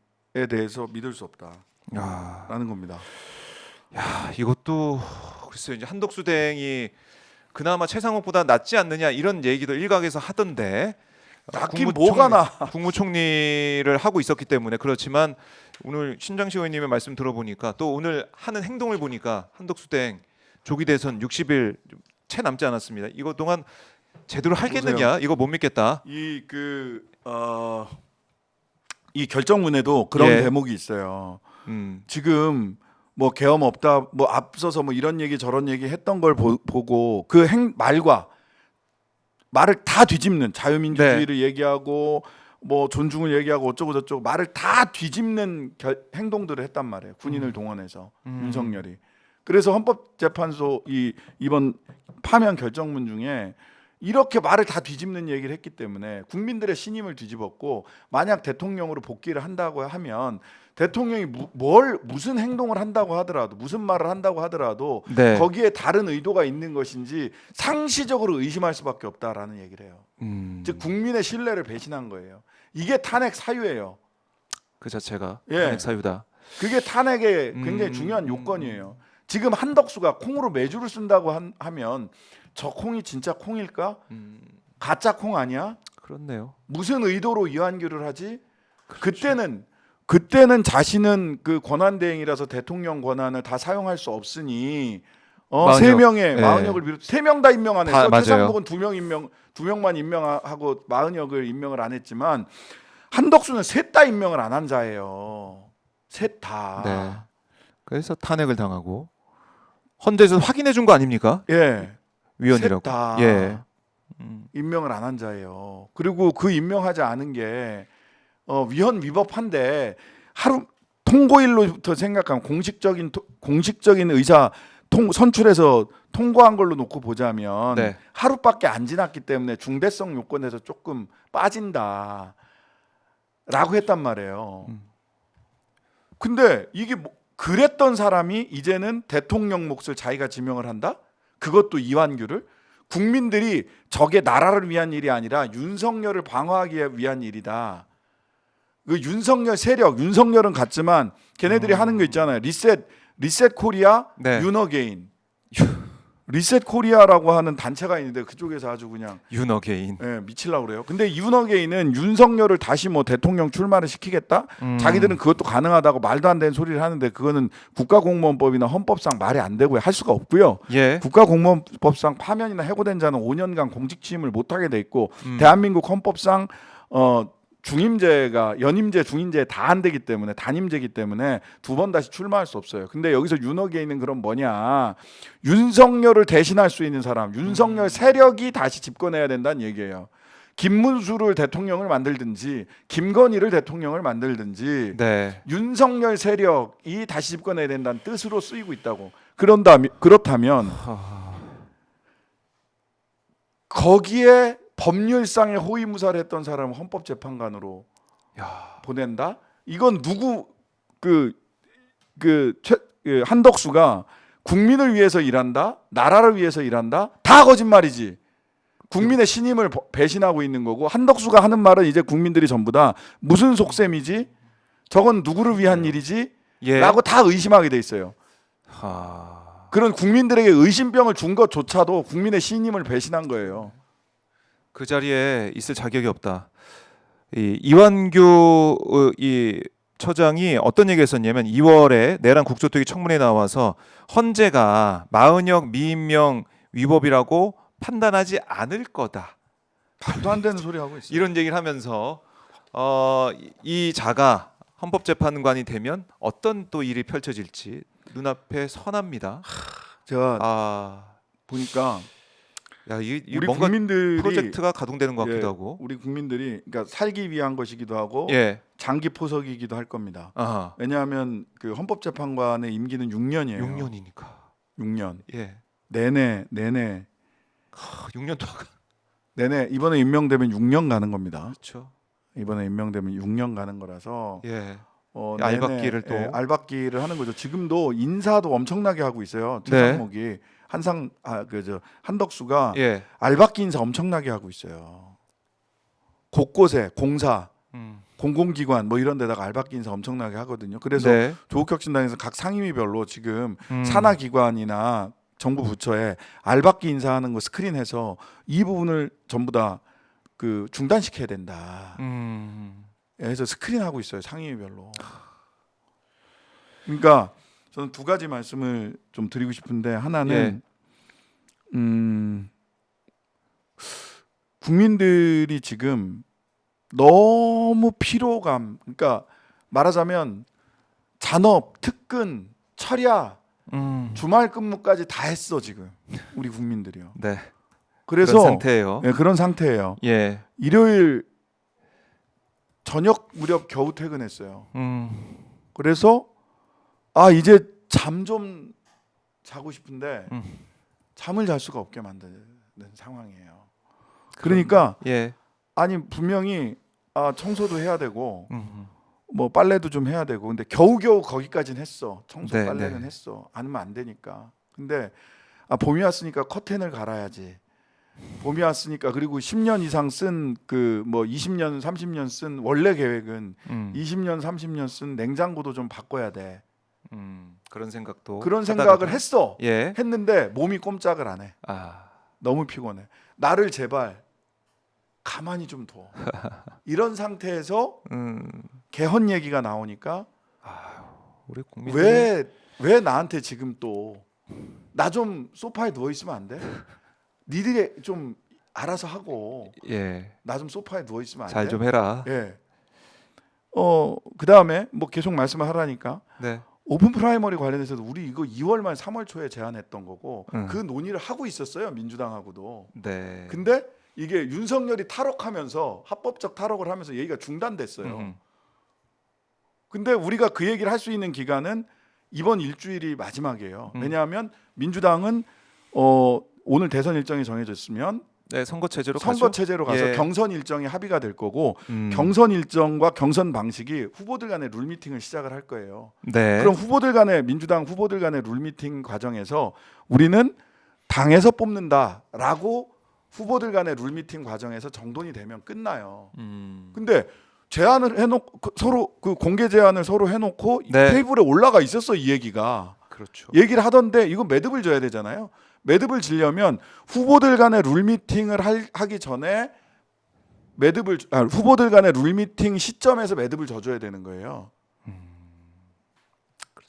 대해서 믿을 수 없다라는 겁니다. 야, 이것도 글쎄요. 이제 한덕수 대행이 그나마 최상욱보다 낫지 않느냐 이런 얘기도 일각에서 하던데 낫긴 뭐가 나. 국무총리를 하고 있었기 때문에 그렇지만 오늘 신장식 의원님의 말씀 들어보니까 또 오늘 하는 행동을 보니까 한덕수 대행 조기 대선 60일 채 남지 않았습니다. 이거 동안 제대로 하겠느냐 이거 못 믿겠다. 이 결정문에도 그런 예. 대목이 있어요. 지금 뭐 계엄 없다, 뭐 앞서서 뭐 이런 얘기 저런 얘기 했던 걸 보고 그 말을 다 뒤집는 자유민주주의를 얘기하고 뭐 존중을 얘기하고 어쩌고 저쩌고 말을 다 뒤집는 행동들을 했단 말이에요. 군인을 동원해서 윤석열이. 그래서 헌법재판소 이번 파면 결정문 중에 이렇게 말을 다 뒤집는 얘기를 했기 때문에 국민들의 신임을 뒤집었고, 만약 대통령으로 복귀를 한다고 하면 대통령이 무슨 행동을 한다고 하더라도, 무슨 말을 한다고 하더라도 네. 거기에 다른 의도가 있는 것인지 상시적으로 의심할 수밖에 없다라는 얘기를 해요. 즉 국민의 신뢰를 배신한 거예요. 이게 탄핵 사유예요. 그 자체가 예. 탄핵 사유다. 그게 탄핵의 굉장히 중요한 요건이에요. 지금 한덕수가 콩으로 매주를 쓴다고 하면 저 콩이 진짜 콩일까? 가짜 콩 아니야? 그렇네요. 무슨 의도로 이완규를 하지? 그때는 자신은 그 권한 대행이라서 대통령 권한을 다 사용할 수 없으니 세 명의 예. 마흔역을 비롯 3명 다 임명 안 했어. 맞아요. 최상복은 2명만 임명하고 마흔역을 임명을 안 했지만 한덕수는 셋 다 임명을 안 한 자예요. 셋 다. 네. 그래서 탄핵을 당하고 헌재에서 확인해 준 거 아닙니까? 예. 위원이라고. 셋 다. 예. 임명을 안 한 자예요. 그리고 그 임명하지 않은 게 위헌 위법한데 하루 통고일로부터 생각하면 공식적인 의사 선출해서 통과한 걸로 놓고 보자면 네. 하루밖에 안 지났기 때문에 중대성 요건에서 조금 빠진다라고 했단 말이에요. 근데 이게 그랬던 사람이 이제는 대통령 몫을 자기가 지명을 한다? 그것도 이완규를? 국민들이 저게 나라를 위한 일이 아니라 윤석열을 방어하기 위한 일이다. 그 윤석열 세력, 윤석열은 같지만 걔네들이 하는 거 있잖아요. 리셋 코리아, 네. 윤어게인. 리셋 코리아라고 하는 단체가 있는데 그쪽에서 아주 그냥 윤어게인. 미치려고 그래요. 근데 윤어게인은 윤석열을 다시 뭐 대통령 출마를 시키겠다? 자기들은 그것도 가능하다고 말도 안 되는 소리를 하는데 그거는 국가공무원법이나 헌법상 말이 안 되고요. 할 수가 없고요. 예. 국가공무원법상 파면이나 해고된 자는 5년간 공직 취임을 못하게 돼 있고 대한민국 헌법상 중임제가 연임제, 중임제 다 안 되기 때문에 단임제이기 때문에 2번 다시 출마할 수 없어요. 근데 여기서 윤어게인은 그럼 뭐냐? 윤석열을 대신할 수 있는 사람, 윤석열 세력이 다시 집권해야 된다는 얘기예요. 김문수를 대통령을 만들든지 김건희를 대통령을 만들든지 네. 윤석열 세력이 다시 집권해야 된다는 뜻으로 쓰이고 있다고. 그렇다면 거기에 법률상의 호위무사를 했던 사람을 헌법재판관으로 보낸다? 이건 누구 한덕수가 국민을 위해서 일한다? 나라를 위해서 일한다? 다 거짓말이지. 국민의 신임을 배신하고 있는 거고 한덕수가 하는 말은 이제 국민들이 전부 다 무슨 속셈이지? 저건 누구를 위한 일이지? 예. 라고 다 의심하게 돼 있어요. 그런 국민들에게 의심병을 준 것조차도 국민의 신임을 배신한 거예요. 그 자리에 있을 자격이 없다. 이완규 이 처장이 어떤 얘기했었냐면 2월에 내란 국조특위 청문회에 나와서 헌재가 마흔역 미임명 위법이라고 판단하지 않을 거다. 말도 안 되는 소리 하고 있어요. 이런 얘기를 하면서 이 자가 헌법재판관이 되면 어떤 또 일이 펼쳐질지 눈앞에 선합니다. 제가 보니까 야, 이 우리 뭔가 국민들이 프로젝트가 가동되는 것 같기도 하고. 우리 국민들이 그러니까 살기 위한 것이기도 하고 예. 장기 포석이기도 할 겁니다. 아하. 왜냐하면 그 헌법재판관의 임기는 6년이에요. 6년이니까. 6년. 예. 내내 6년 동안. 내내 이번에 임명되면 6년 가는 겁니다. 그렇죠. 이번에 임명되면 6년 가는 거라서 예. 내내, 알박기를 또 알박기를 하는 거죠. 지금도 인사도 엄청나게 하고 있어요. 네. 최상목이 한덕수가 예. 알박기 인사 엄청나게 하고 있어요. 곳곳에 공사, 공공기관 뭐 이런 데다가 알박기 인사 엄청나게 하거든요. 그래서 네. 조국혁신당에서 각 상임위별로 지금 산하기관이나 정부 부처에 알박기 인사하는 거 스크린해서 이 부분을 전부 다 그 중단시켜야 된다. 해서 스크린하고 있어요. 상임위별로. 그러니까 저는 두 가지 말씀을 좀 드리고 싶은데 하나는 국민들이 지금 너무 피로감, 그러니까 말하자면 잔업, 특근, 철야, 주말 근무까지 다 했어 지금 우리 국민들이요. 네. 그래서 그런 상태예요. 네, 그런 상태예요. 예. 일요일 저녁 무렵 겨우 퇴근했어요. 그래서 이제 잠 좀 자고 싶은데 잠을 잘 수가 없게 만드는 상황이에요. 그러니까 예. 아니 분명히 청소도 해야 되고 음. 뭐 빨래도 좀 해야 되고 근데 겨우겨우 거기까지는 했어. 청소 네, 빨래는 네. 했어. 안 하면 안 되니까. 근데 봄이 왔으니까 커튼을 갈아야지. 봄이 왔으니까 그리고 10년 이상 쓴 그 뭐 20년 30년 쓴 원래 계획은 20년 30년 쓴 냉장고도 좀 바꿔야 돼. 그런 생각도 그런 하다가도. 생각을 했어. 예. 했는데 몸이 꼼짝을 안 해. 아. 너무 피곤해. 나를 제발 가만히 좀 둬. 이런 상태에서 개헌 얘기가 나오니까 우리 국민들이 왜 나한테 지금 또 나 좀 소파에 누워 있으면 안 돼? 니들이 좀 알아서 하고 예. 나 좀 소파에 누워 있으면 안 돼? 잘 좀 해라. 예. 그다음에 뭐 계속 말씀을 하라니까. 네. 오픈 프라이머리 관련해서도 우리 이거 2월 말 3월 초에 제안했던 거고 음. 그 논의를 하고 있었어요. 민주당하고도. 네. 근데 이게 윤석열이 탈옥하면서 합법적 탈옥을 하면서 얘기가 중단됐어요. 근데 우리가 그 얘기를 할 수 있는 기간은 이번 일주일이 마지막이에요. 왜냐하면 민주당은 오늘 대선 일정이 정해졌으면 네, 선거 체제로 선거 가죠. 체제로 가서 예. 경선 일정이 합의가 될 거고 경선 일정과 경선 방식이 후보들 간의 룰 미팅을 시작을 할 거예요. 네. 그럼 후보들 간의 민주당 후보들 간의 룰 미팅 과정에서 우리는 당에서 뽑는다라고 후보들 간의 룰 미팅 과정에서 정돈이 되면 끝나요. 근데 제안을 해놓고 서로 그 공개 제안을 서로 해놓고 네. 테이블에 올라가 있었어 이 얘기가. 그렇죠. 얘기를 하던데 이건 매듭을 져야 되잖아요. 매듭을 지려면 후보들 간의 룰 미팅을 하기 전에 후보들 간의 룰 미팅 시점에서 매듭을 져줘야 되는 거예요.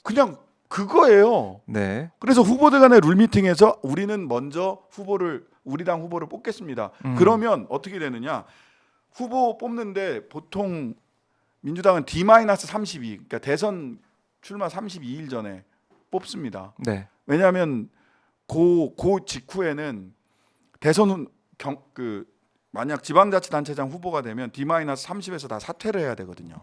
그냥 그거예요. 네. 그래서 후보들 간의 룰 미팅에서 우리는 먼저 우리 당 후보를 뽑겠습니다. 그러면 어떻게 되느냐? 후보 뽑는데 보통 민주당은 D-32, 그러니까 대선 출마 32일 전에 뽑습니다. 네. 왜냐하면 그 직후에는 대선 만약 지방자치단체장 후보가 되면 D-30에서 다 사퇴를 해야 되거든요.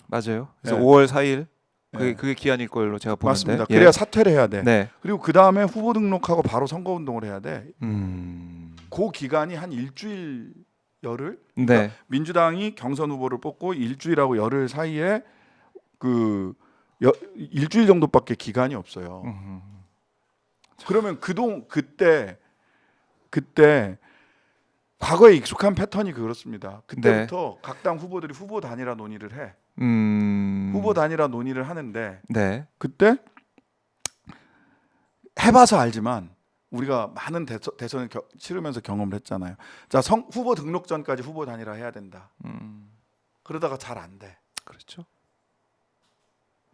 맞아요. 그래서 네. 5월 4일 네. 그게 기한일 걸로 제가 보는데. 맞습니다. 예. 그래야 사퇴를 해야 돼. 네. 그리고 그 다음에 후보 등록하고 바로 선거 운동을 해야 돼. 그 기간이 한 일주일 열흘. 그러니까 네. 민주당이 경선 후보를 뽑고 일주일하고 열흘 사이에 일주일 정도밖에 기간이 없어요. 그러면 그때 과거에 익숙한 패턴이 그렇습니다. 그때부터 각 당 후보들이 후보 단일화 논의를 해. 후보 단일화 논의를 하는데 네. 그때 해봐서 알지만 우리가 많은 대선을 치르면서 경험을 했잖아요. 자, 후보 등록 전까지 후보 단일화 해야 된다. 그러다가 잘 안 돼. 그렇죠.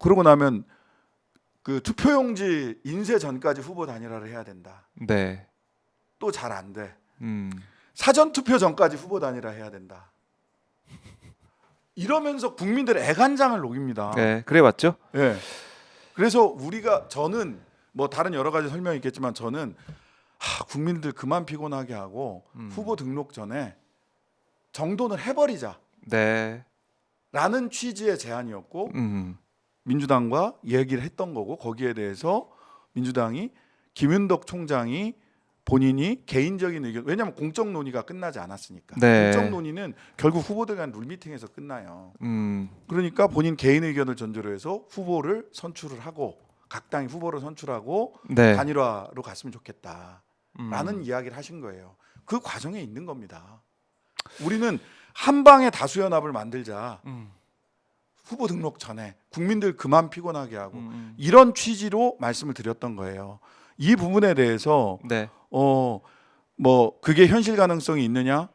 그러고 나면 그 투표용지 인쇄 전까지 후보 단일화를 해야 된다. 네. 또 잘 안 돼. 사전 투표 전까지 후보 단일화 해야 된다. 이러면서 국민들의 애간장을 녹입니다. 네, 그래 왔죠. 예. 그래서 저는 뭐 다른 여러 가지 설명이 있겠지만 저는 국민들 그만 피곤하게 하고 후보 등록 전에 정돈을 해버리자. 네. 라는 취지의 제안이었고 민주당과 얘기를 했던 거고 거기에 대해서 민주당이 김윤덕 총장이 본인이 개인적인 의견, 왜냐하면 공적 논의가 끝나지 않았으니까. 네. 공적 논의는 결국 후보들 간 룰 미팅에서 끝나요. 그러니까 본인 개인 의견을 전제로 해서 후보를 선출을 하고 각 당이 후보를 선출하고 네. 단일화로 갔으면 좋겠다라는 이야기를 하신 거예요. 그 과정에 있는 겁니다. 우리는 한 방에 다수연합을 만들자. 후보 등록 전에 국민들 그만 피곤하게 하고 이런 취지로 말씀을 드렸던 거예요. 이 부분에 대해서 네. 뭐 그게 현실 가능성이 있느냐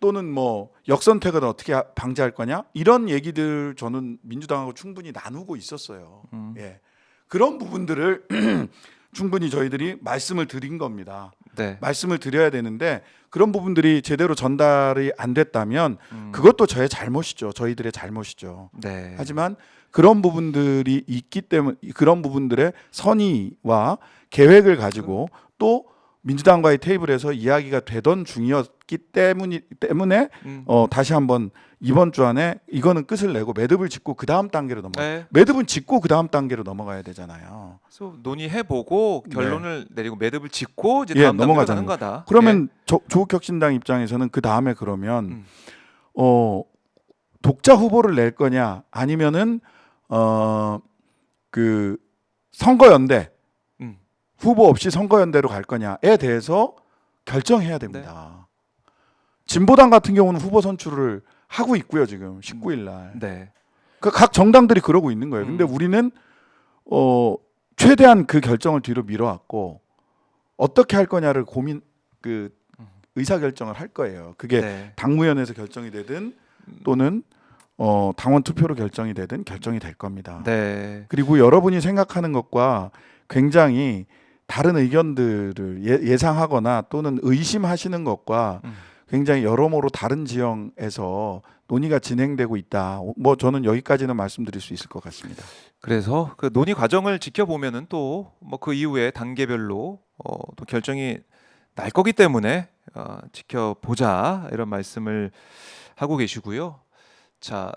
또는 뭐 역선택을 어떻게 방지할 거냐 이런 얘기들 저는 민주당하고 충분히 나누고 있었어요. 예. 그런 부분들을 충분히 저희들이 말씀을 드린 겁니다. 네. 말씀을 드려야 되는데 그런 부분들이 제대로 전달이 안 됐다면 그것도 저의 잘못이죠. 저희들의 잘못이죠. 네. 하지만 그런 부분들이 있기 때문에 그런 부분들의 선의와 계획을 가지고 또 민주당과의 테이블에서 이야기가 되던 중이었기 때문에 다시 한번 이번 주 안에 이거는 끝을 내고 매듭을 짓고 그 다음 단계로 네. 매듭은 짓고 그 다음 단계로 넘어가야 되잖아요. 그래서 논의해보고 결론을 내리고 매듭을 짓고 이제 예, 다음 단계로 넘어가자는 가는 거다. 그러면 조국혁신당 입장에서는 그 다음에 그러면 음. 독자 후보를 낼 거냐 아니면은 그 선거연대 후보 없이 선거연대로 갈 거냐에 대해서 결정해야 됩니다. 진보당 같은 경우는 후보 선출을 하고 있고요. 지금 19일 날. 네. 각 정당들이 그러고 있는 거예요. 근데 우리는 최대한 그 결정을 뒤로 미뤄왔고 어떻게 할 거냐를 의사 결정을 할 거예요. 그게 네. 당무위원회에서 결정이 되든 또는 당원 투표로 결정이 되든 결정이 될 겁니다. 네. 그리고 여러분이 생각하는 것과 굉장히 다른 의견들을 예상하거나 또는 의심하시는 것과 굉장히 여러모로 다른 지형에서 논의가 진행되고 있다. 뭐 저는 여기까지는 말씀드릴 수 있을 것 같습니다. 그래서 그 논의 과정을 지켜보면은 또 뭐 그 이후에 단계별로 또 결정이 날 거기 때문에 지켜보자 이런 말씀을 하고 계시고요. 자,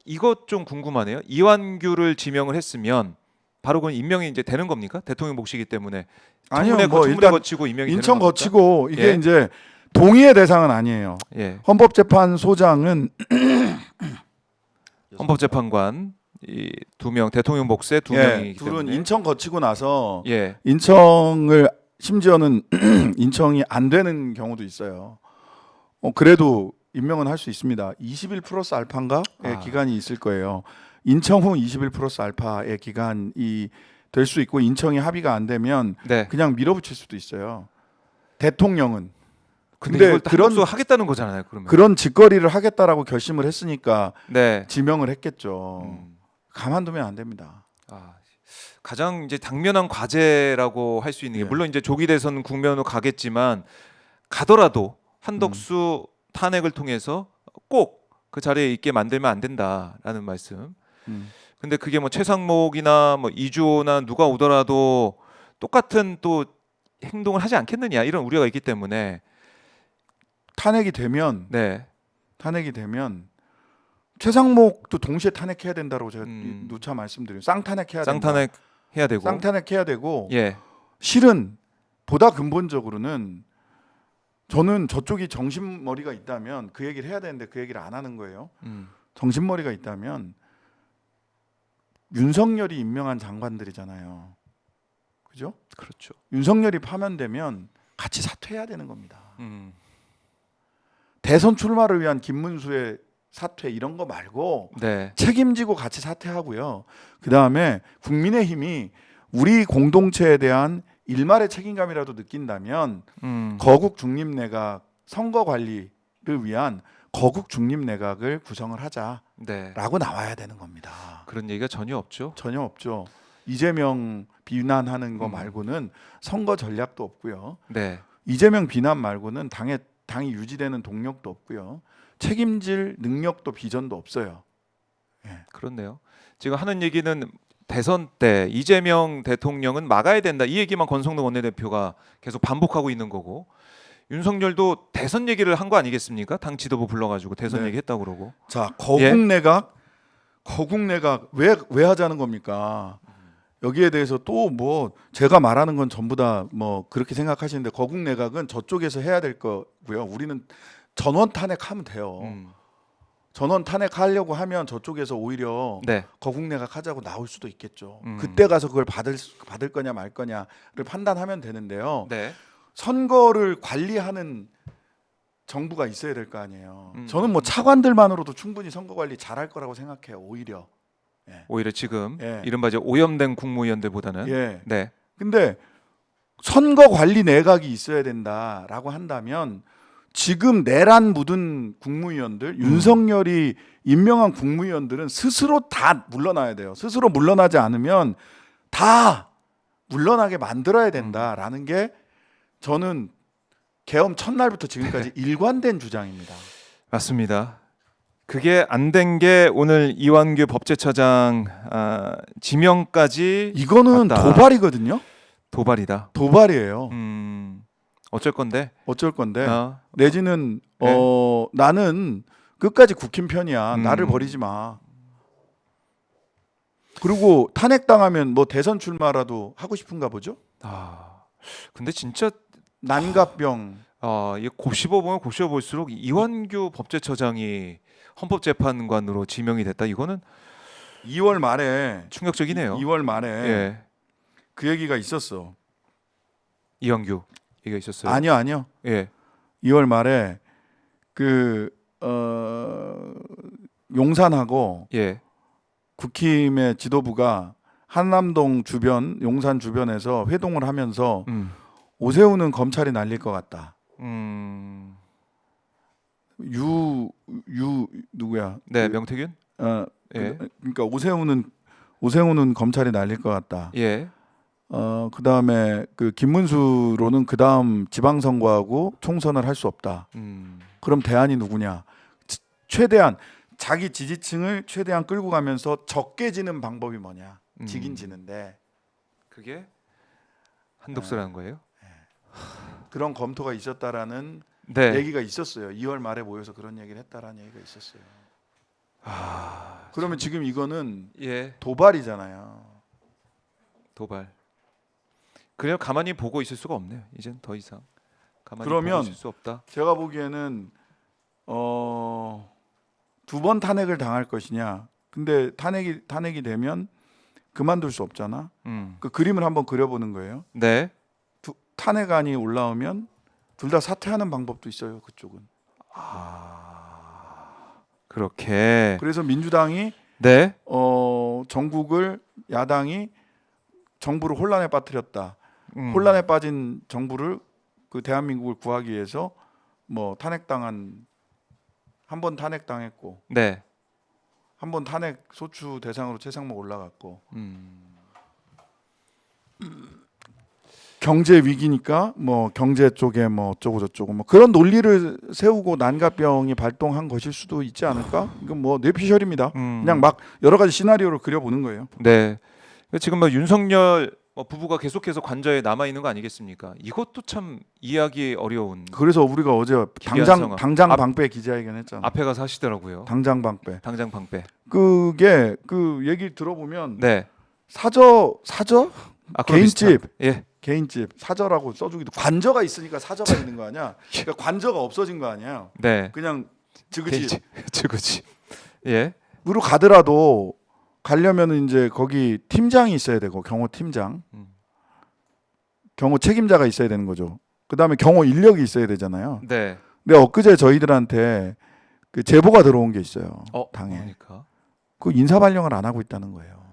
이것 좀 궁금하네요. 이완규를 지명을 했으면 바로 그건 임명이 이제 되는 겁니까? 대통령 몫이기 때문에 아니요, 청문회 일단 거치고 임명이 인천 되는 겁니까? 거치고 이게 예. 이제 동의의 대상은 아니에요. 예. 헌법재판소장은 헌법재판관 이 두 명 대통령 몫의 두 예, 명이기 둘은 때문에 인천 거치고 나서 예. 인청을 심지어는 인청이 안 되는 경우도 있어요. 그래도 임명은 할 수 있습니다. 20일 플러스 알파인가의 기간이 있을 거예요. 인청 후 20일 플러스 알파의 기간이 될 수 있고 인청이 합의가 안 되면 네. 그냥 밀어붙일 수도 있어요. 대통령은 근데 이걸 그런 하겠다는 거잖아요. 그러면 그런 직거리를 하겠다라고 결심을 했으니까 네. 지명을 했겠죠. 가만두면 안 됩니다. 가장 이제 당면한 과제라고 할 수 있는 게 예. 물론 이제 조기 대선 국면으로 가겠지만 가더라도 한덕수 탄핵을 통해서 꼭 그 자리에 있게 만들면 안 된다라는 말씀. 근데 그게 뭐 최상목이나 뭐 이주호나 누가 오더라도 똑같은 또 행동을 하지 않겠느냐 이런 우려가 있기 때문에 탄핵이 되면 네. 최상목도 동시에 탄핵해야 된다고 제가 누차 말씀드려요. 쌍탄핵해야 된다. 쌍탄핵 해야 되고. 쌍탄핵해야 되고. 예. 실은 보다 근본적으로는 저는 저쪽이 정신머리가 있다면 그 얘기를 해야 되는데 그 얘기를 안 하는 거예요. 정신머리가 있다면 윤석열이 임명한 장관들이잖아요. 그죠? 그렇죠. 윤석열이 파면되면 같이 사퇴해야 되는 겁니다. 대선 출마를 위한 김문수의 사퇴 이런 거 말고 네. 책임지고 같이 사퇴하고요. 그다음에 국민의힘이 우리 공동체에 대한 일말의 책임감이라도 느낀다면 거국 중립 내각 선거 관리를 위한 거국 중립 내각을 구성을 하자라고 네. 나와야 되는 겁니다. 그런 얘기가 전혀 없죠. 전혀 없죠. 이재명 비난하는 거 말고는 선거 전략도 없고요. 네. 이재명 비난 말고는 당이 유지되는 동력도 없고요. 책임질 능력도 비전도 없어요. 그렇네요. 지금 하는 얘기는 대선 때 이재명 대통령은 막아야 된다 이 얘기만 권성동 원내대표가 계속 반복하고 있는 거고 윤석열도 대선 얘기를 한 거 아니겠습니까? 당 지도부 불러가지고 대선 네. 얘기했다고 그러고. 자 거국 내각 왜 하자는 겁니까? 여기에 대해서 또 뭐 제가 말하는 건 전부 다 뭐 그렇게 생각하시는데 거국 내각은 저쪽에서 해야 될 거고요. 우리는 전원 탄핵하면 돼요. 전원 탄핵하려고 하면 저쪽에서 오히려 네. 거국 내각 하자고 나올 수도 있겠죠. 그때 가서 그걸 받을 거냐 말 거냐를 판단하면 되는데요. 네. 선거를 관리하는 정부가 있어야 될 거 아니에요. 저는 뭐 차관들만으로도 충분히 선거 관리 잘할 거라고 생각해요. 오히려. 오히려 지금 예. 이른바 이제 오염된 국무위원들보다는. 예. 네. 근데 선거 관리 내각이 있어야 된다라고 한다면 지금 내란 묻은 국무위원들, 윤석열이 임명한 국무위원들은 스스로 다 물러나야 돼요. 스스로 물러나지 않으면 다 물러나게 만들어야 된다라는 게 저는 계엄 첫날부터 지금까지 일관된 주장입니다. 맞습니다. 그게 안 된 게 오늘 이완규 법제처장 지명까지 이거는 맞다. 도발이거든요. 도발이다. 도발이에요. 어쩔 건데. 어쩔 건데 어. 내지는 네. 나는 끝까지 국힘 편이야. 나를 음. 버리지 마. 그리고 탄핵당하면 뭐 대선 출마라도 하고 싶은가 보죠. 아, 근데 진짜 난갑병. 이게 곱씹어 보면 곱씹어 볼수록 이완규 법제처장이 헌법재판관으로 지명이 됐다. 이거는 2월 말에 충격적이네요. 2월 말에 예, 그 얘기가 있었어. 이완규 얘기가 있었어요. 아니요. 예, 2월 말에 그 용산하고 예, 국힘의 지도부가 한남동 주변, 용산 주변에서 회동을 하면서 오세훈은 검찰이 날릴 것 같다. 누구야? 네, 명태균. 예, 그러니까 오세훈은 검찰이 날릴 것 같다. 예, 그다음에 그 김문수로는 그다음 지방선거하고 총선을 할 수 없다. 그럼 대안이 누구냐? 최대한 자기 지지층을 최대한 끌고 가면서 적게 지는 방법이 뭐냐? 지긴 지는데 그게 한독수라는 거예요. 그런 검토가 있었다라는 네, 얘기가 있었어요. 2월 말에 모여서 그런 얘기를 했다라는 얘기가 있었어요. 그러면 지금 이거는 예, 도발이잖아요. 도발. 그냥 가만히 보고 있을 수가 없네요. 이젠 더 이상 가만히 그러면 보고 있을 수 없다. 제가 보기에는 2번 탄핵을 당할 것이냐. 근데 탄핵이 되면 그만둘 수 없잖아. 그 그림을 한번 그려보는 거예요. 네, 탄핵안이 올라오면 둘 다 사퇴하는 방법도 있어요. 그쪽은. 그렇게. 그래서 민주당이 네, 전국을 야당이 정부를 혼란에 빠뜨렸다. 음. 혼란에 빠진 정부를 그 대한민국을 구하기 위해서 뭐 탄핵당한 한 번 탄핵당했고 네, 한 번 탄핵 소추 대상으로 최상목 올라갔고 경제 위기니까 뭐 경제 쪽에 뭐 어쩌고 저쩌고 뭐 그런 논리를 세우고 난가병이 발동한 것일 수도 있지 않을까? 이건 뭐 뇌피셜입니다. 그냥 막 여러 가지 시나리오를 그려보는 거예요. 네. 지금 뭐 윤석열 부부가 계속해서 관저에 남아 있는 거 아니겠습니까? 이것도 참 이해하기 어려운. 그래서 우리가 어제 기괴한 상황. 당장 방패 기자회견 했잖아. 앞에 가서 하시더라고요. 당장 방패. 당장 방패. 그게 그 얘기 들어보면 네. 사저 그럼 개인집 비슷한. 예. 개인집 사저라고 써주기도 관저가 있으니까 사저가 있는 거 아니야? 그러니까 관저가 없어진 거 아니야? 네. 그냥 지그지 그치. 예. 으로 가더라도 가려면은 이제 거기 팀장이 있어야 되고 경호 팀장, 경호 책임자가 있어야 되는 거죠. 그다음에 경호 인력이 있어야 되잖아요. 네. 근데 엊그제 저희들한테 그 제보가 들어온 게 있어요. 당에 그러니까. 그 인사 발령을 안 하고 있다는 거예요.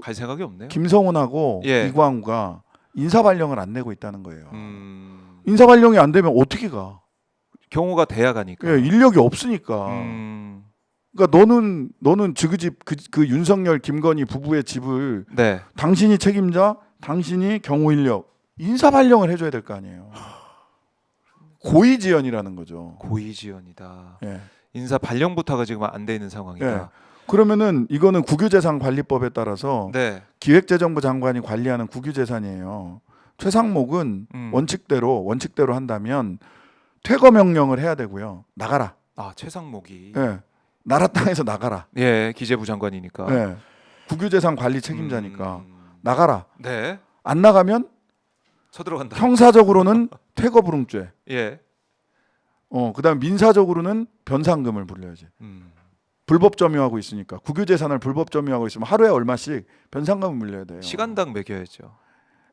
갈 생각이 없네요. 김성훈하고 예. 이광우가 인사 발령을 안 내고 있다는 거예요. 인사 인사 발령이 안 되면 어떻게 가? 경우가 돼야 가니까. 예, 인력이 없으니까. 그러니까 너는 지그집 그 윤석열 김건희 부부의 집을 네. 당신이 책임자, 당신이 경호 인력 인사 발령을 해줘야 될 거 아니에요. 고의지연이라는 거죠. 고의지연이다. 예. 인사 발령부터가 지금 안 돼 있는 상황이다. 예. 그러면은 이거는 국유재산관리법에 따라서 네. 기획재정부 장관이 관리하는 국유재산이에요. 최상목은 원칙대로 한다면 퇴거 명령을 해야 되고요. 나가라. 최상목이. 예. 나라 땅에서 나가라. 예, 기재부 장관이니까. 예. 국유재산 관리 책임자니까 나가라. 네. 안 나가면 서들어간다. 형사적으로는 퇴거 불응죄. 예. 그다음 민사적으로는 변상금을 물려야지. 불법 점유하고 있으니까 국유재산을 불법 점유하고 있으면 하루에 얼마씩 변상금을 물려야 돼요. 시간당 매겨야죠.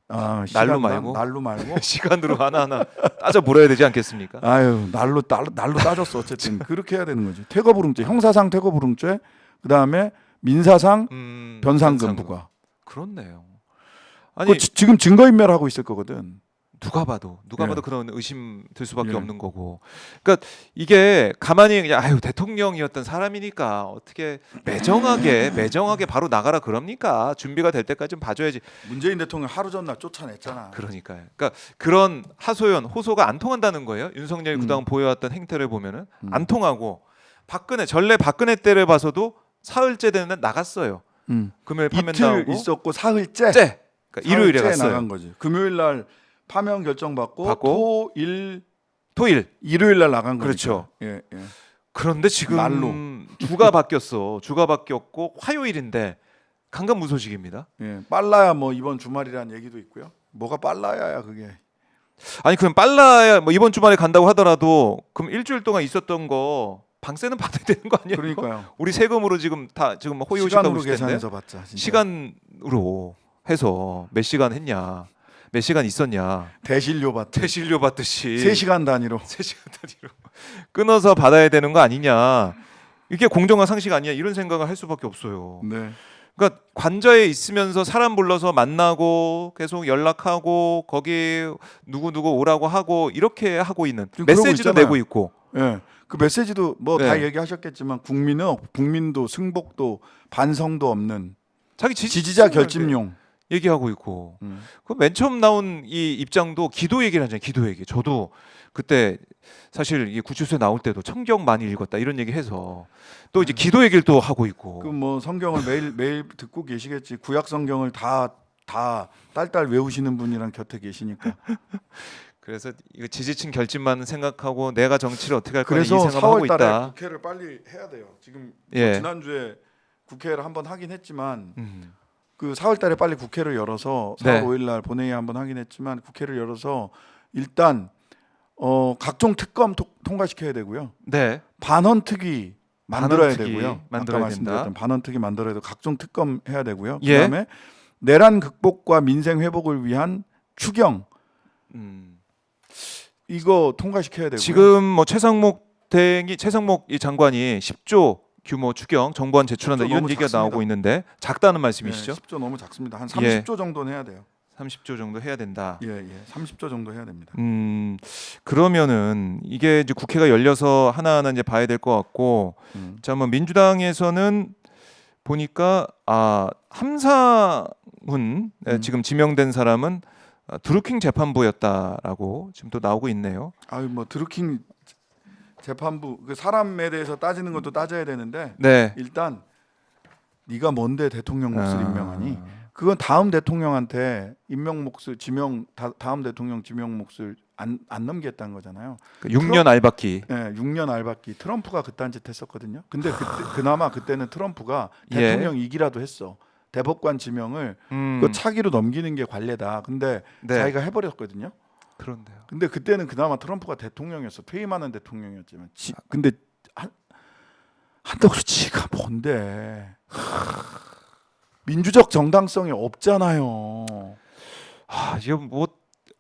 날로 시간당? 날로 말고. 시간으로 하나하나 따져 물어야 되지 않겠습니까? 아유 날로 따졌어. 어쨌든 그렇게 해야 되는 거지. 퇴거 불응죄, 형사상 퇴거 불응죄, 그다음에 민사상 변상금 부과. 그렇네요. 아니 지금 증거인멸하고 있을 거거든. 누가 봐도 예. 그런 의심 들 수밖에 예. 없는 거고. 그러니까 이게 가만히 그냥 대통령이었던 사람이니까 어떻게 매정하게 바로 나가라 그럽니까? 준비가 될 때까지 좀 봐줘야지. 문재인 대통령 하루 전날 쫓아냈잖아. 그러니까요. 그러니까 그런 호소가 안 통한다는 거예요. 윤석열이 그동안 보여왔던 행태를 보면은 안 통하고 전래 박근혜 때를 봐서도 사흘째 되는 날 나갔어요. 금요일 판매 이틀 나오고 있었고 사흘째. 그러니까 일요일에 사흘째 갔어요. 나간 거지. 금요일 날 파면 결정 받고 받고 토일 토일. 일요일 날 나간 거죠. 그렇죠. 예, 예. 그런데 지금 날로. 주가 바뀌었어. 주가 바뀌었고 화요일인데 강간무소식입니다. 예. 빨라야 뭐 이번 주말이라는 얘기도 있고요. 뭐가 빨라야야 그게. 아니 그럼 빨라야 뭐 이번 주말에 간다고 하더라도 그럼 일주일 동안 있었던 거 방세는 받아야 되는 거 아니에요? 이거? 그러니까요. 우리 세금으로 지금 다 지금 호의호식 시간으로 하고 있을 텐데 계산해서 받자. 진짜. 시간으로 해서 몇 시간 했냐, 몇 시간 있었냐, 대실료 받. 퇴실료 받듯이 3시간 단위로. 3시간 단위로 끊어서 받아야 되는 거 아니냐. 이게 공정한 상식 아니야 이런 생각을 할 수밖에 없어요. 네. 그러니까 관저에 있으면서 사람 불러서 만나고 계속 연락하고 거기 누구 오라고 하고 이렇게 하고 있는 지금 메시지도 그러고 내고 있고 예. 그 메시지도 뭐 다 네. 얘기하셨겠지만 국민도 승복도 반성도 없는 자기 지지자 결집용. 얘기하고 있고 그 맨 처음 나온 이 입장도 기도 얘기를 하잖아요. 기도 얘기. 저도 그때 사실 이 구치소에 나올 때도 성경 많이 읽었다 이런 얘기 해서 또 이제 기도 얘기를 또 하고 있고 그 뭐 성경을 매일 듣고 계시겠지. 구약 성경을 다 딸딸 외우시는 분이랑 곁에 계시니까. 그래서 이거 지지층 결집만 생각하고 내가 정치를 어떻게 할 거야 이 그래서 생각하고 4월 달에 있다. 국회를 빨리 해야 돼요. 지금 예. 지난주에 국회를 한번 하긴 했지만 음. 그 4월 달에 빨리 국회를 열어서 4월 네. 5일 날 본회의 한번 하긴 했지만 국회를 열어서 일단 각종 특검 통과시켜야 되고요. 네. 반헌 특위 만들어야 반헌특위 되고요. 만들어야 아까 말씀드렸던 된다. 반헌 특위 만들어야 되고 각종 특검 해야 되고요. 예. 그다음에 내란 극복과 민생 회복을 위한 추경 이거 통과시켜야 되고요. 지금 뭐 최상목 이 장관이 10조 규모 추경 정부안 제출한다 10조 이런 너무 얘기가 작습니다. 나오고 있는데 작다는 네, 말씀이시죠? 10조 너무 작습니다. 한 예. 30조 정도는 해야 돼요. 30조 정도 해야 된다. 예. 30조 정도 해야 됩니다. 그러면은 이게 이제 국회가 열려서 하나하나 이제 봐야 될 것 같고, 자, 뭐 민주당에서는 보니까 함상훈 지금 지명된 사람은 드루킹 재판부였다라고 지금 또 나오고 있네요. 아유 뭐 드루킹 재판부 그 사람에 대해서 따지는 것도 따져야 되는데 네. 일단 네가 뭔데 대통령 몫을 임명하니? 그건 다음 대통령한테 임명 몫을 다음 대통령 지명 몫을 안 넘기겠다는 거잖아요. 6년 알박기. 예, 6년 알박기. 트럼프가 그딴 짓 했었거든요. 근데 그나마 그때는 트럼프가 예. 대통령이기라도 했어. 대법관 지명을 그 차기로 넘기는 게 관례다. 근데 네. 자기가 해버렸거든요. 그런데요. 근데 그때는 그나마 트럼프가 대통령이었어. 퇴임하는 대통령이었지만. 근데 한덕수 지가 뭔데? 민주적 정당성이 없잖아요. 지금 뭐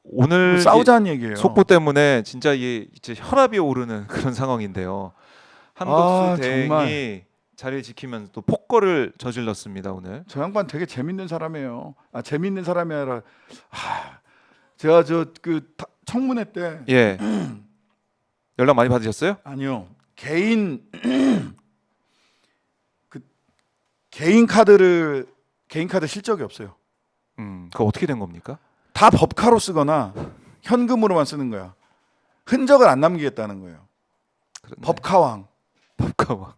오늘 싸우자는 얘기예요. 속보 때문에 진짜 이제 혈압이 오르는 그런 상황인데요. 한덕수 대행이 정말. 자리를 지키면서 또 폭거를 저질렀습니다 오늘. 저 양반 되게 재밌는 사람이에요. 재밌는 사람이 아니라 제가 그 청문회 때 예. 연락 많이 받으셨어요? 아니요. 개인 카드 실적이 없어요. 그거 어떻게 된 겁니까? 다 법카로 쓰거나 현금으로만 쓰는 거야. 흔적을 안 남기겠다는 거예요. 그렇네. 법카왕, 법가왕,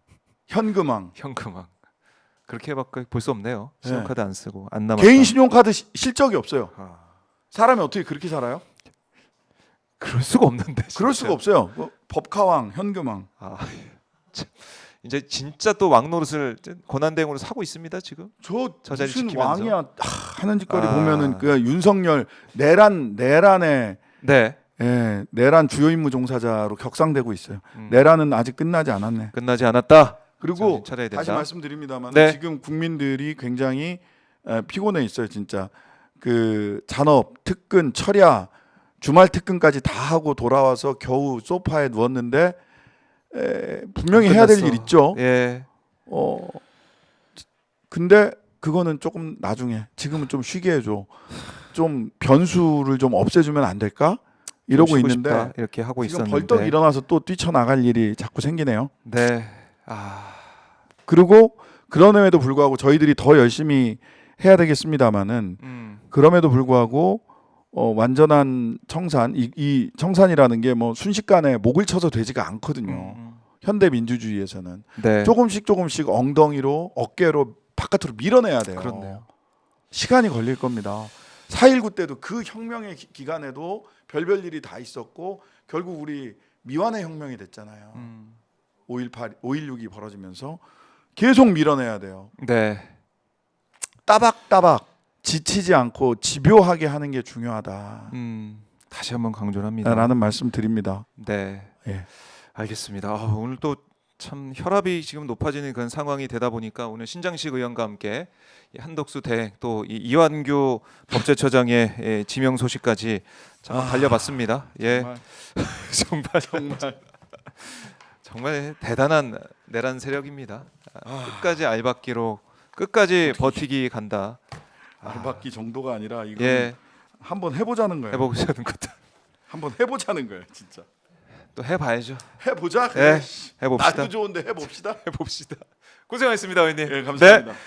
현금왕. 현금왕. 그렇게밖에 볼 수 없네요. 네. 신용카드 안 쓰고 안 남았다. 개인 신용카드 실적이 없어요. 아, 사람이 어떻게 그렇게 살아요? 그럴 수가 없는데. 그럴 진짜. 수가 없어요. 법카왕, 현금왕. 참. 이제 진짜 또 왕노릇을 권한대행으로 사고 있습니다 지금. 저 자리 무슨 지키면서. 왕이야 하는 짓거리 보면은 그 윤석열 내란의 네. 내란 주요 임무 종사자로 격상되고 있어요. 내란은 아직 끝나지 않았네. 끝나지 않았다. 그리고 정신 차려야 된다. 다시 말씀드립니다만 네. 지금 국민들이 굉장히 피곤해 있어요. 진짜 그 잔업, 특근, 철야, 주말 특근까지 다 하고 돌아와서 겨우 소파에 누웠는데 분명히 해야 될 일 있죠. 예. 근데 그거는 조금 나중에 지금은 좀 쉬게 해줘. 좀 변수를 좀 없애주면 안 될까? 이러고 쉬고 있는데 싶다. 이렇게 하고 지금 있었는데. 벌떡 일어나서 또 뛰쳐나갈 일이 자꾸 생기네요. 네. 그리고 그럼에도 불구하고 저희들이 더 열심히 해야 되겠습니다마는 그럼에도 불구하고 완전한 청산 이 청산이라는 게 뭐 순식간에 목을 쳐서 되지가 않거든요. 현대 민주주의에서는 네. 조금씩 엉덩이로 어깨로 바깥으로 밀어내야 돼요. 그렇네요. 시간이 걸릴 겁니다. 4.19 때도 그 혁명의 기간에도 별별 일이 다 있었고 결국 우리 미완의 혁명이 됐잖아요. 5.16이 벌어지면서 계속 밀어내야 돼요. 네. 따박따박 지치지 않고 집요하게 하는 게 중요하다. 다시 한번 강조를 합니다. 라는 말씀 드립니다. 네. 예. 알겠습니다. 오늘 또 참 혈압이 지금 높아지는 그런 상황이 되다 보니까 오늘 신장식 의원과 함께 이 한덕수 대행 또 이완규 법제처장의 지명 소식까지 잠깐 달려봤습니다. 예, 정말 대단한 내란 세력입니다. 끝까지 알박기로 끝까지 버티기 간다. 알박기 정도가 아니라 이거 예, 한번 해보자는 거예요. 해보자는 것도 한번 해보자는 거예요, 진짜. 또 해봐야죠. 해보자. 예, 그래. 해봅시다. 나도 좋은데 해봅시다. 해봅시다. 고생하셨습니다, 의원님. 예, 감사합니다. 네.